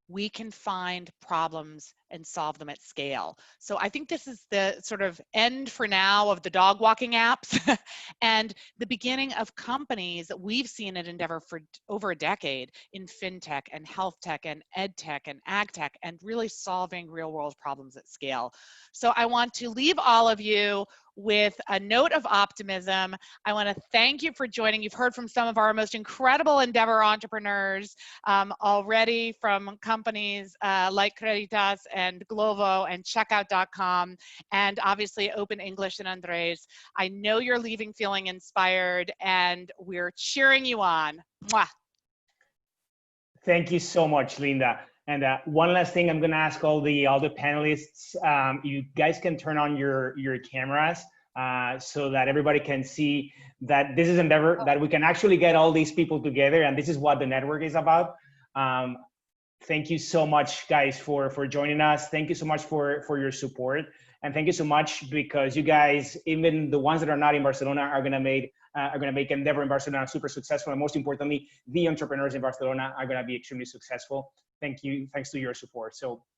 we can find problems and solve them at scale. So I think this is the sort of end for now of the dog walking apps and the beginning of companies that we've seen at Endeavor for over a decade in fintech and health tech and ed tech and ag tech, and really solving real world problems at scale. So I want to leave all of you with a note of optimism. I want to thank you for joining. You've heard from some of our most incredible Endeavor entrepreneurs already, from companies like Creditas and Glovo and Checkout.com, and obviously OpenEnglish and Andrés. I know you're leaving feeling inspired, and we're cheering you on. Mwah. Thank you so much, Linda. And one last thing, I'm going to ask all the panelists, you guys can turn on your cameras so that everybody can see that this is Endeavor, that we can actually get all these people together, and this is what the network is about. Thank you so much, guys, for joining us. Thank you so much for your support, and thank you so much because you guys, even the ones that are not in Barcelona, are going to make Endeavor in Barcelona super successful, and most importantly, the entrepreneurs in Barcelona are going to be extremely successful. Thank you. Thanks to your support. So thank you.